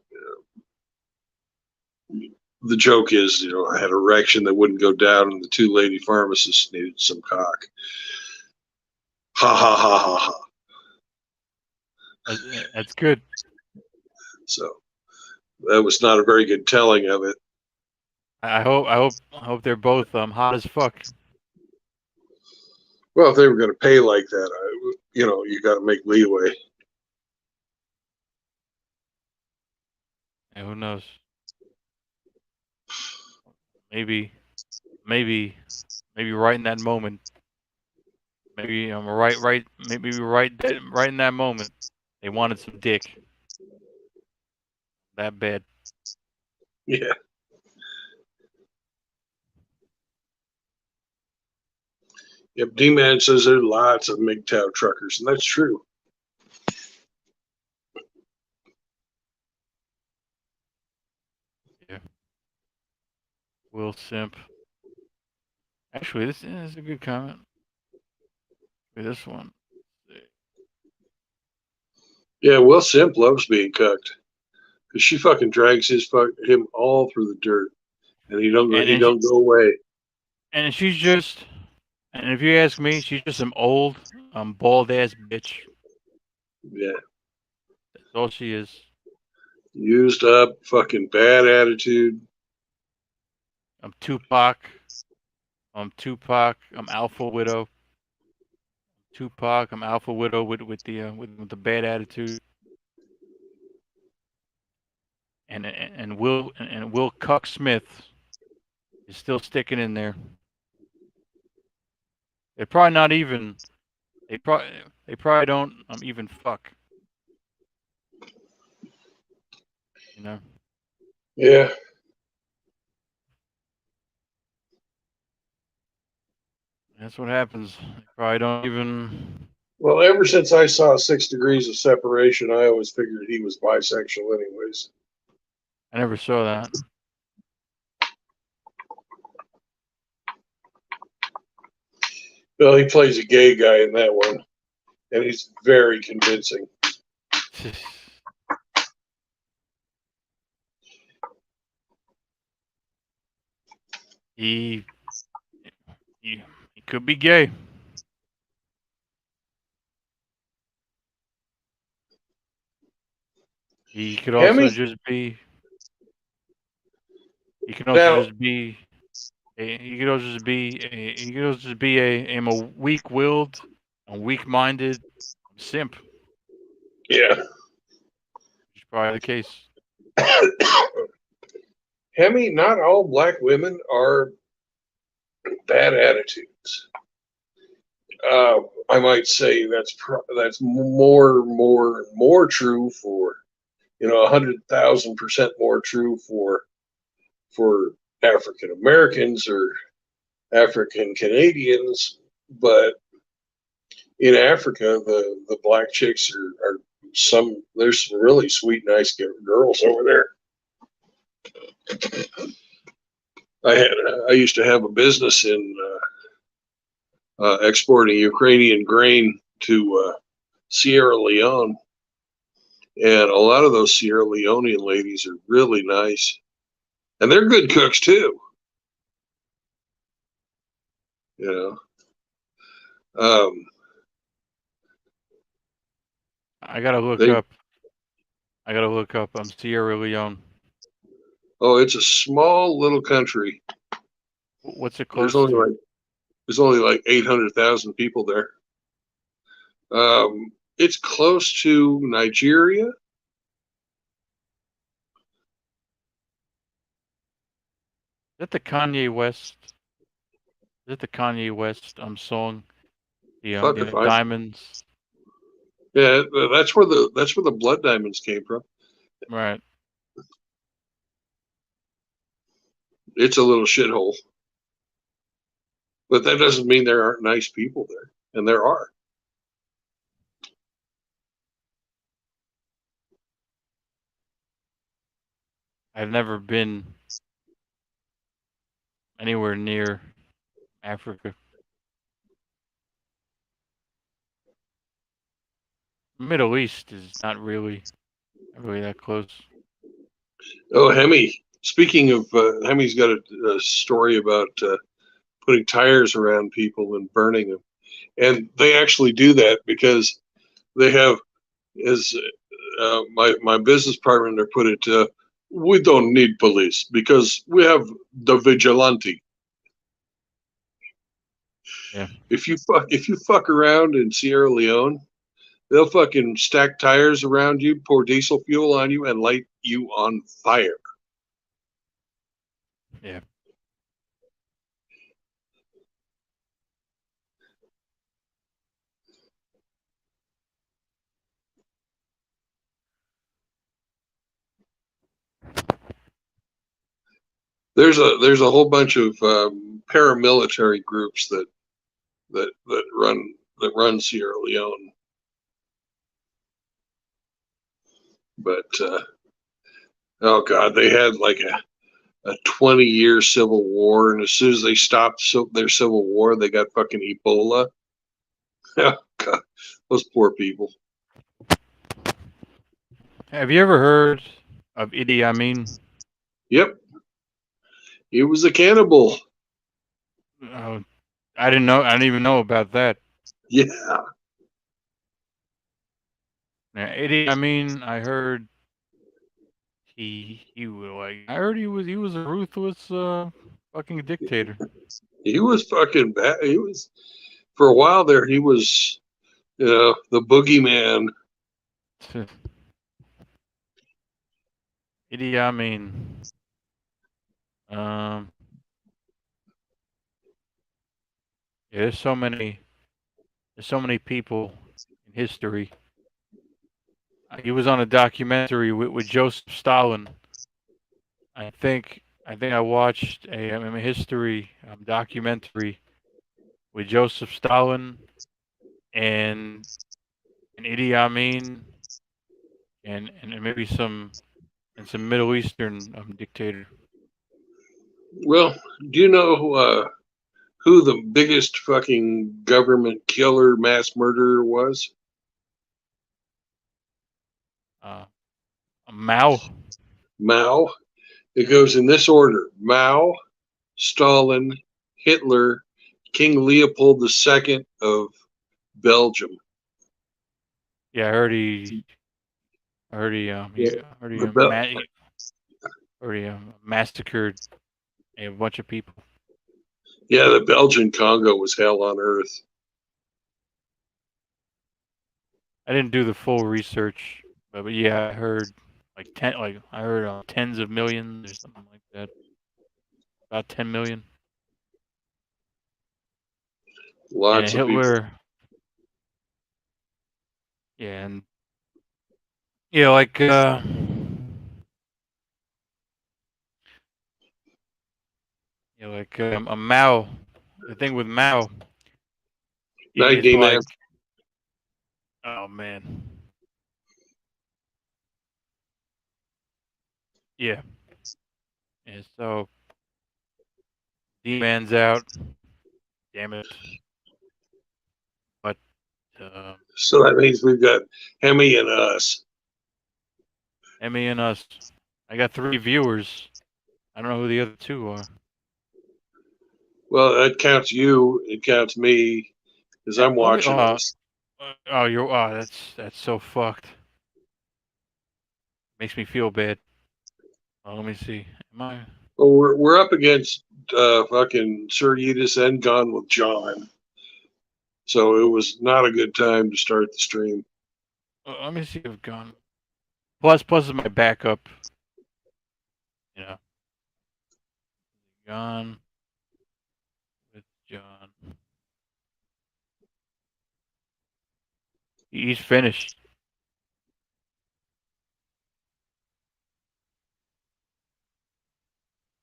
the joke is, I had an erection that wouldn't go down, and the 2 lady pharmacists needed some cock. Ha ha ha ha ha. That's good. So that was not a very good telling of it. I hope they're both hot as fuck. Well, if they were going to pay like that, you got to make leeway. And who knows? Maybe right in that moment. Maybe maybe right in that moment, they wanted some dick. That bad. Yeah. Yep. D-Man says there are lots of MGTOW truckers, and that's true. Yeah. Will Simp. Actually, this is a good comment. This one. Yeah, Will Simp loves being cucked because she fucking drags him all through the dirt, and he don't go away. And she's just, and if you ask me, she's just some old, bald ass bitch. Yeah. That's all she is. Used up, fucking bad attitude. I'm Tupac. I'm Alpha Widow. Tupac. I'm Alpha Widow with the bad attitude. And Will Cuck Smith is still sticking in there. They're probably not even. They probably don't even fuck. You know. Yeah. That's what happens. They probably don't even. Well, ever since I saw 6 Degrees of Separation, I always figured he was bisexual, anyways. I never saw that. Well, he plays a gay guy in that one, and he's very convincing. He he, he could be gay. He could also Hemi, just be. He can also now, just be. He could also just be. He could also just be a weak-willed, a weak-minded simp. yeah, Which is probably the case. Hemi, not all black women are bad attitudes. I might say that's more true for 100,000% more true for African Americans or African Canadians, but in Africa, the black chicks are there's some really sweet, nice girls over there. I used to have a business in exporting Ukrainian grain to Sierra Leone, and a lot of those Sierra Leonean ladies are really nice, and they're good cooks too. You know, I gotta look they up. I gotta look up. Sierra Leone. oh, it's a small little country. What's it There's close only to? like there's only like 800,000 people there. It's close to Nigeria. Is that the Kanye West? Is that the Kanye West song? Fuck if The I. diamonds. Yeah, that's where the blood diamonds came from. Right. It's a little shithole, but that doesn't mean there aren't nice people there, and there are. I've never been anywhere near Africa. Middle East is not really that close. Oh, Hemi. Speaking of, Hemi's got a story about putting tires around people and burning them, and they actually do that because they have, as my business partner put it, we don't need police because we have the vigilante. Yeah. If you fuck around in Sierra Leone, they'll fucking stack tires around you, pour diesel fuel on you, and light you on fire. Yeah. There's a whole bunch of paramilitary groups that run Sierra Leone, but oh god, they had like a 20-year civil war, and as soon as they stopped their civil war, they got fucking Ebola. Oh god, those poor people. Have you ever heard of Idi Amin? Yep, he was a cannibal. Uh, I didn't know. I didn't even know about that. Yeah, Now, Idi Amin, I heard he was like. I heard he was a ruthless fucking dictator. he was fucking bad. He was for a while there. He was the boogeyman. Idi Amin. Um. Yeah, there's so many. There's so many people in history. He was on a documentary with Joseph Stalin. I think I watched a history documentary with Joseph Stalin and Idi Amin and maybe some Middle Eastern dictator. Well, do you know who the biggest fucking government killer, mass murderer was? Uh, Mao. Mao. It goes in this order: Mao, Stalin, Hitler, King Leopold II of Belgium. Yeah, I heard he Yeah, heard he the Bel- massacred a bunch of people. yeah, the Belgian Congo was hell on earth. I didn't do the full research, but yeah, I heard I heard tens of millions or something like that. About 10 million. And Lots of people. Hitler, yeah, and yeah, a Mao. The thing with Mao, it's Night, like, oh man, yeah, and so D-Man's out. Damn it, but uh, So that means we've got Hemi and us. Emmy and us. I got 3 viewers. I don't know who the other 2 are. Well, that counts you. It counts me because I'm Let me. watching this. That's so fucked. Makes me feel bad. Let me see. Am I? Well, we're up against fucking Sir Yedis and Gone with John. So it was not a good time to start the stream. Let me see if I've gone. Plus is my backup. You know, gone with John. He's finished.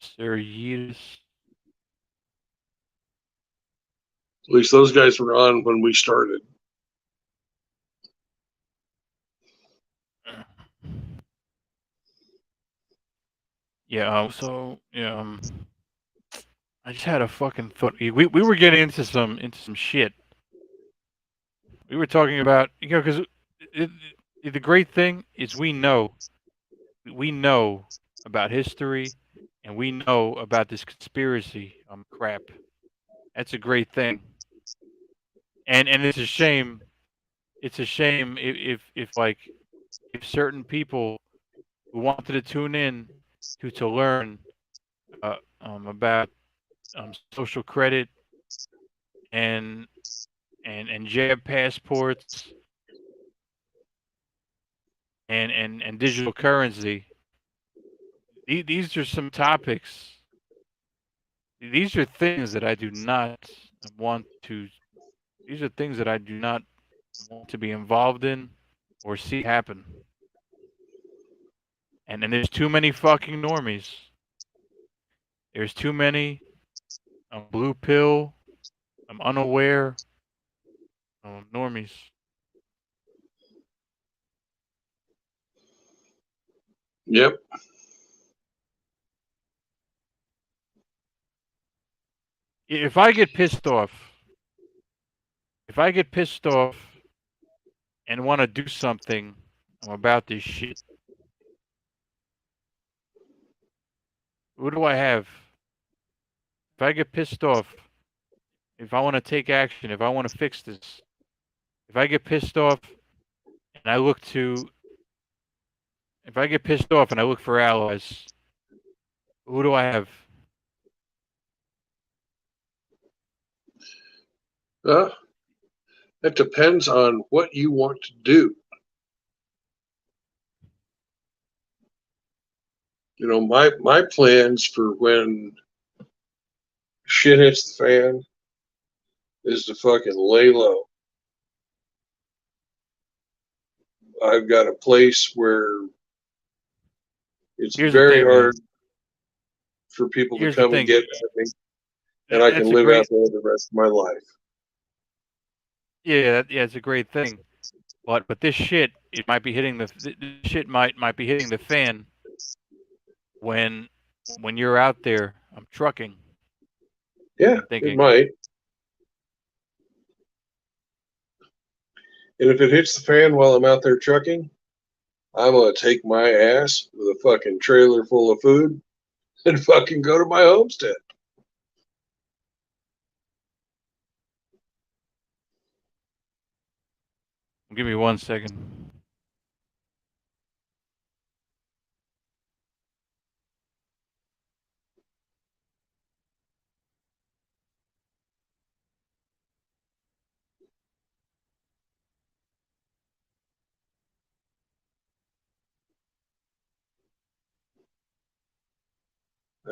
Sir Yedis. At least those guys were on when we started. Yeah. So yeah. I just had a fucking thought. We were getting into some shit. We were talking about, because the great thing is we know about history, and we know about this conspiracy crap. That's a great thing. And it's a shame. It's a shame if certain people who wanted to tune in to learn about social credit and and jab passports and digital currency. These are some topics. These are things that I do not want to. These are things that I do not want to be involved in or see happen. And there's too many fucking normies. There's too many blue pill, unaware normies. Yep. If I get pissed off, if I get pissed off and want to do something about this shit, who do I have? If I get pissed off, if I want to take action, if I want to fix this, if I get pissed off and I look to, if I get pissed off and I look for allies, who do I have? That depends on what you want to do. You know, my plans for when shit hits the fan is to fucking lay low. I've got a place where it's Here's the very thing, man. hard for people to Here's the come and thing. get at me, and I can That's a live out great, there the rest of my life. yeah, it's a great thing. But this shit, it might be hitting this shit might be hitting the fan when you're out there. I'm trucking. Yeah, I'm it thinking, might. And if it hits the fan while I'm out there trucking, I'm gonna take my ass with a fucking trailer full of food and fucking go to my homestead. Give me 1 second.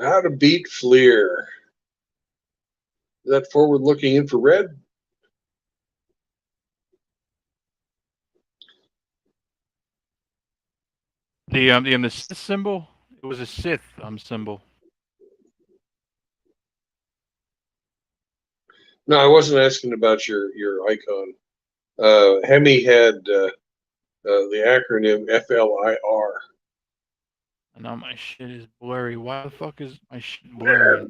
How to beat FLIR. Is that forward-looking infrared? The Sith symbol. It was a Sith symbol. No, I wasn't asking about your icon. Hemi had the acronym FLIR. And now my shit is blurry. Why the fuck is my shit blurry?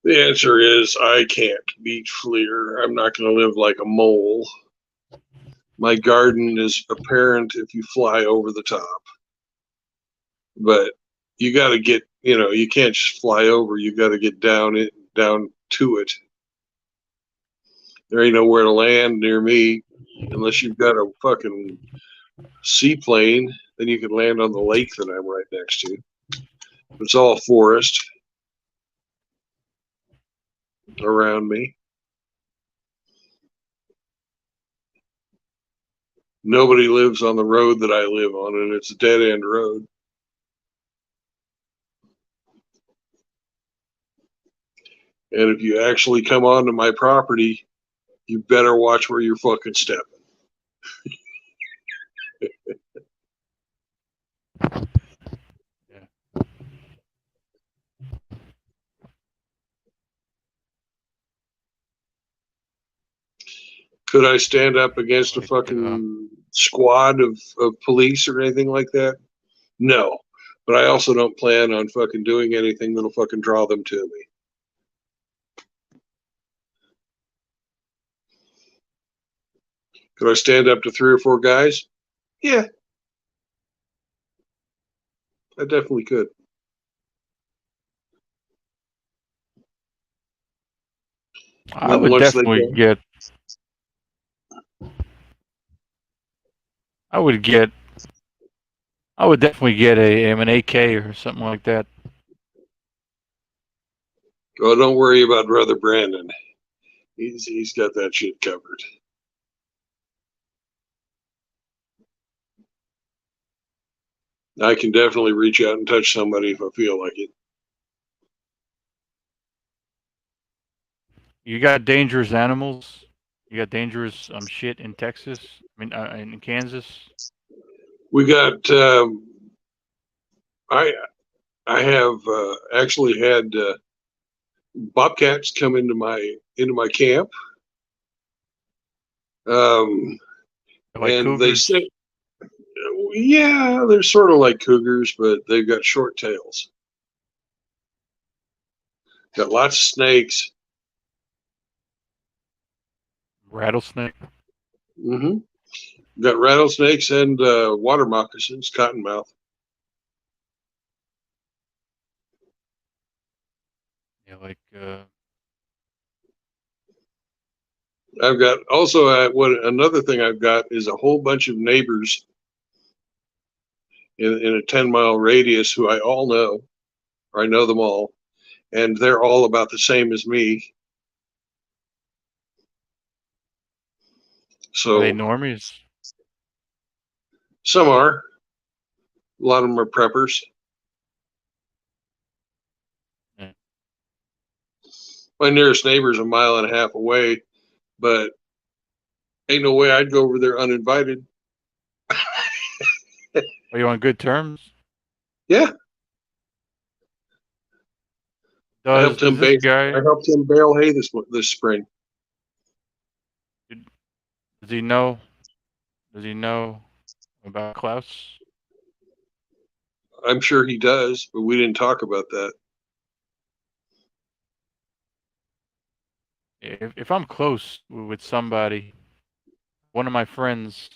The answer is I can't beat FLIR. I'm not going to live like a mole. My garden is apparent if you fly over the top. But you got to get, you can't just fly over. You got to get down to it. There ain't nowhere to land near me unless you've got a fucking seaplane. Then you can land on the lake that I'm right next to. It's all forest around me. Nobody lives on the road that I live on, and it's a dead-end road. And if you actually come onto my property, you better watch where you're fucking stepping. Yeah. Could I stand up against a Like, fucking squad of police or anything like that? No. But I also don't plan on fucking doing anything that'll fucking draw them to me. Could I stand up to 3 or 4 guys? Yeah. I definitely could. I Then would once they definitely go, get. I would get. I would definitely get an AK or something like that. oh, don't worry about Brother Brandon. He's got that shit covered. I can definitely reach out and touch somebody if I feel like it. You got dangerous animals. You got dangerous shit in Texas. I mean, in Kansas. We got. I have actually had bobcats come into my camp, Like and they cougars. say, yeah, they're sort of like cougars, but they've got short tails. Got lots of snakes. Rattlesnake. Mm-hmm. Got rattlesnakes and water moccasins, cottonmouth. Yeah, like I've got also what another thing I've got is a whole bunch of neighbors in a 10-mile radius who I all know, or I know them all, and they're all about the same as me. are they So normies? some are, a lot of them are preppers. Yeah. My nearest neighbor is a mile and a half away, but ain't no way I'd go over there uninvited. Are you on good terms? Yeah, Does this I guy? helped him bale hay this spring. Does he know? Does he know about Klaus? I'm sure he does, but we didn't talk about that. If I'm close with somebody, one of my friends,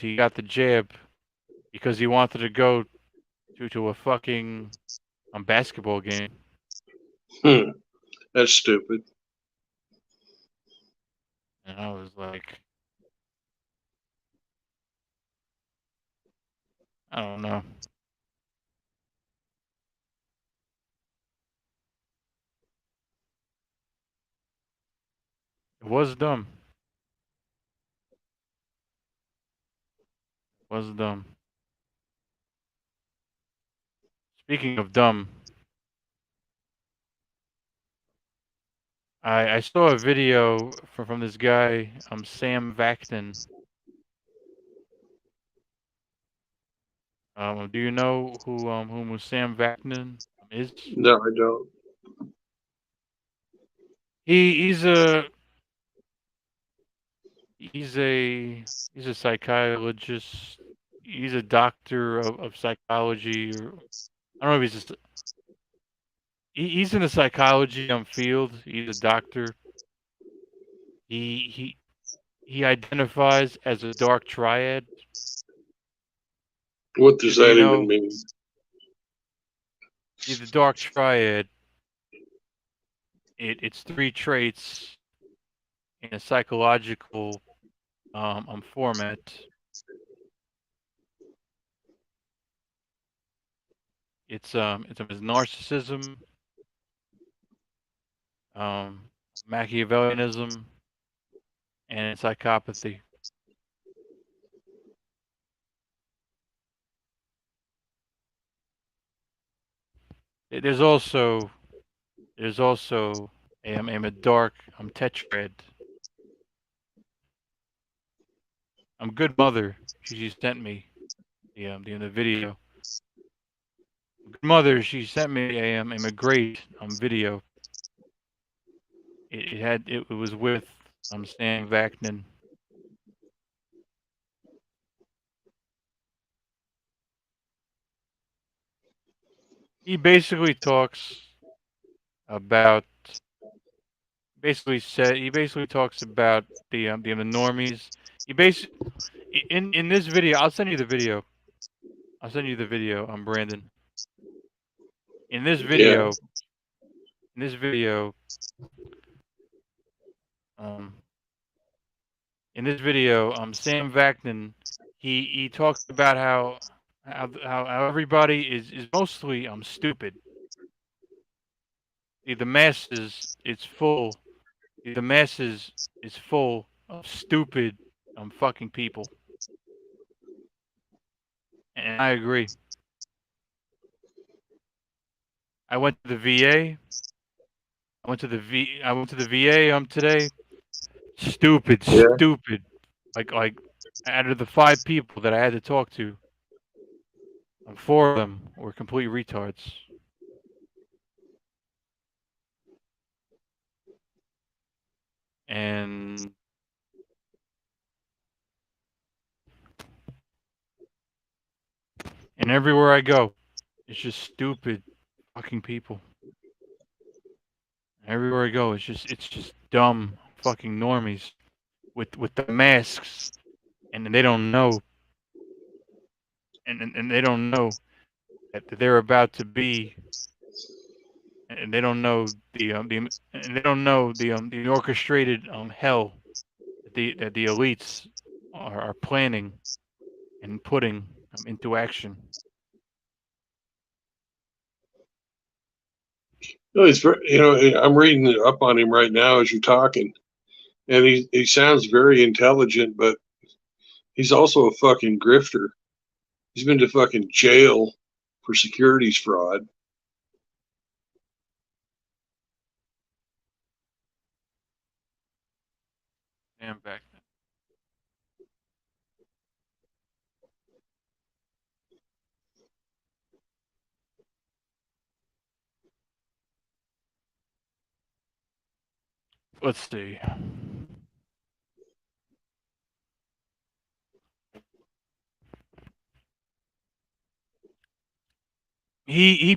he got the jab because he wanted to go to a fucking basketball game. That's stupid. And I was like, I don't know. It was dumb. It was dumb. Speaking of dumb, I saw a video from this guy, Sam Vaknin. Do you know who Sam Vaknin is? No, I don't. He's a he's a he's a psychologist. He's a doctor of psychology, or I don't know if he's just he's in the psychology field. He's a doctor. He he he identifies as a dark triad. What does Do you that even know? mean? See, the dark triad. It's three traits in a psychological format. It's narcissism, um, Machiavellianism, and psychopathy. There's also a dark tetrad. Good mother. She sent me the video. Good mother. She sent me a great video. It was with Stan Vaknin. He basically talks about he basically talks about the normies. He basically in this video. I'll send you the video. I'll send you the video. Brandon. In this Yeah. video, in this video, um, Sam Vaknin, he talks about how everybody is mostly stupid. The masses it's full. The masses is full of stupid fucking people, and I agree. I went to the VA. I went to the VA today. Stupid, Yeah. stupid. Like out of the 5 people that I had to talk to, 4 of them were complete retards. And everywhere I go, it's just stupid fucking people. Everywhere I go, it's just dumb fucking normies with the masks, and they don't know, and they don't know that they're about to be, and they don't know and they don't know the orchestrated hell that the elites are planning and putting into action. No, I'm reading up on him right now as you're talking, and he sounds very intelligent, but he's also a fucking grifter. He's been to fucking jail for securities fraud. Damn back then. Let's see. He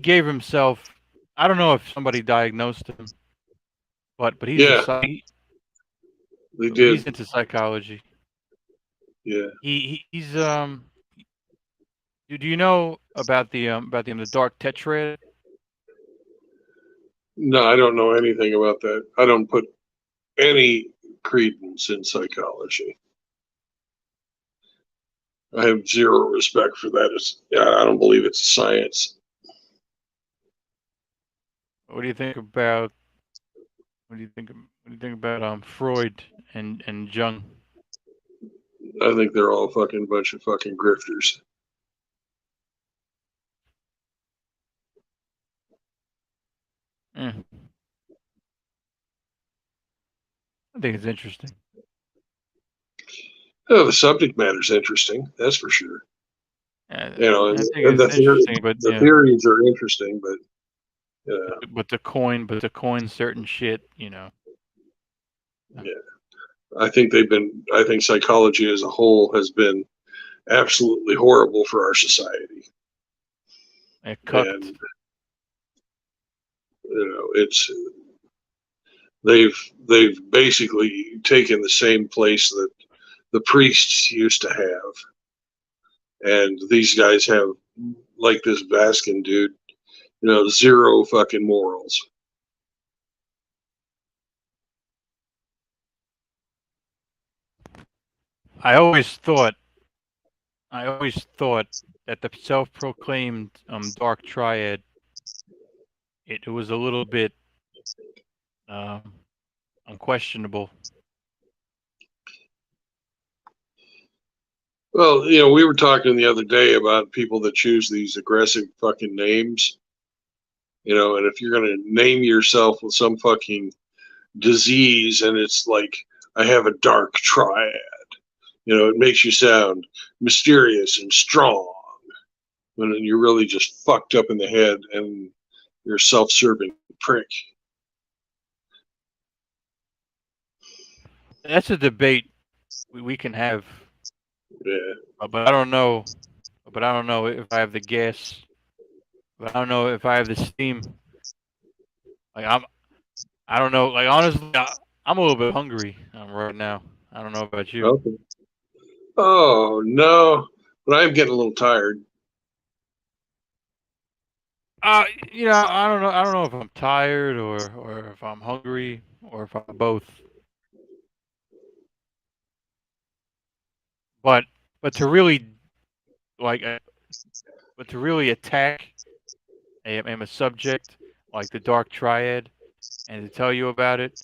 gave himself. I don't know if somebody diagnosed him, but Yeah, they he's did. into psychology. Yeah. He's Do you know about the dark tetrad? No, I don't know anything about that. I don't put any credence in psychology. I have zero respect for that. I don't believe it's a science. What do you think about Freud and Jung? I think they're all fucking bunch of fucking grifters. I think it's interesting. Oh, the subject matter's interesting, that's for sure. You know, I think and it's interesting, but the theories are interesting, but but to coin certain shit, you know. Yeah, I think psychology as a whole has been absolutely horrible for our society. It cucked. And it's they've basically taken the same place that the priests used to have, and these guys have, like this Vaskin dude, zero fucking morals. I always thought that the self-proclaimed dark triad, it was a little bit unquestionable. Well, we were talking the other day about people that choose these aggressive fucking names, and if you're going to name yourself with some fucking disease and it's like, I have a dark triad, it makes you sound mysterious and strong when you're really just fucked up in the head and you're a self-serving prick. That's a debate we can have. Yeah. But I don't know. But I don't know if I have the gas. But I don't know if I have the steam. Like I don't know. Like honestly, I'm a little bit hungry right now. I don't know about you. Okay. Oh no, but I'm getting a little tired. I don't know. I don't know if I'm tired or if I'm hungry or if I'm both. But but to really like, but to really attack a subject like the dark triad and to tell you about it,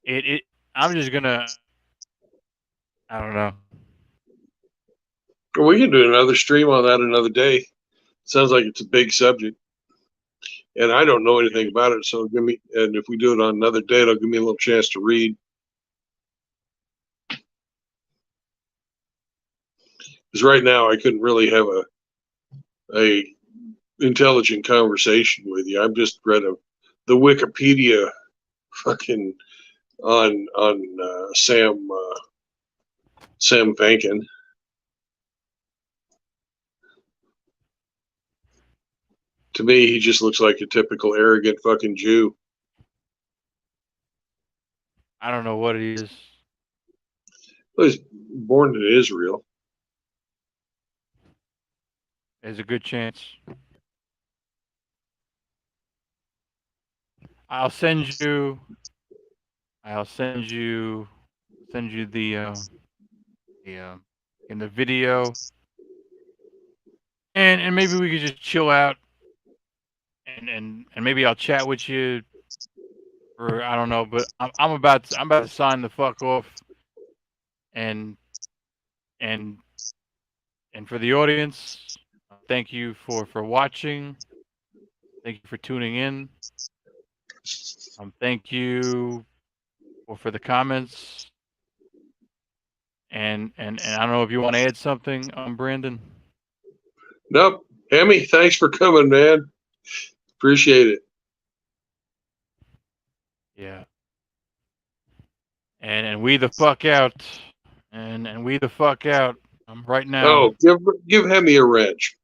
it I'm just gonna. I don't know. We can do another stream on that another day. Sounds like it's a big subject, and I don't know anything about it. So and if we do it on another day, it'll give me a little chance to read. Because right now I couldn't really have a intelligent conversation with you. I've just read the Wikipedia fucking on Sam Vankin. To me, he just looks like a typical arrogant fucking Jew. I don't know what it is. Well, he's born in Israel. There's a good chance. I'll send you. I'll send you the in the video, and maybe we could just chill out, and maybe I'll chat with you, or I don't know, but I'm about to sign the fuck off, and and and for the audience, thank you for watching. Thank you for tuning in. Thank you for the comments. And I don't know if you want to add something, Brandon. Nope. Emmy, thanks for coming, man. Appreciate it. Yeah. And we the fuck out. And we the fuck out. Right now. Oh, give Hemi a wrench.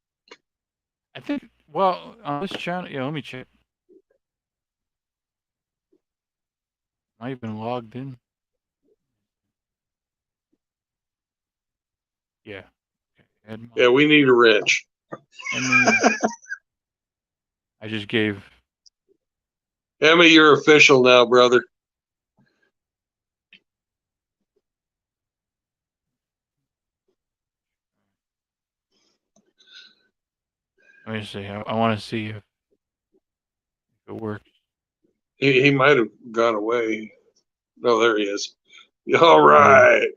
I think, well, on this channel, yeah, let me check. Am I even logged in? Yeah. Okay. Yeah, we need a wrench. I just gave. Emmy, you're official now, brother. Let me see. I want to see if it works. He might have gone away. No, there he is. All Yeah. right.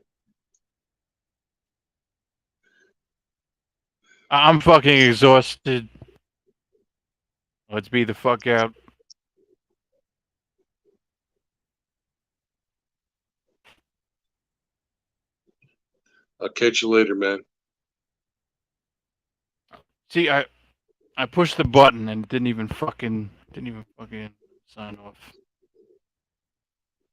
I'm fucking exhausted. Let's be the fuck out. I'll catch you later, man. See, I pushed the button and it didn't even fucking sign off.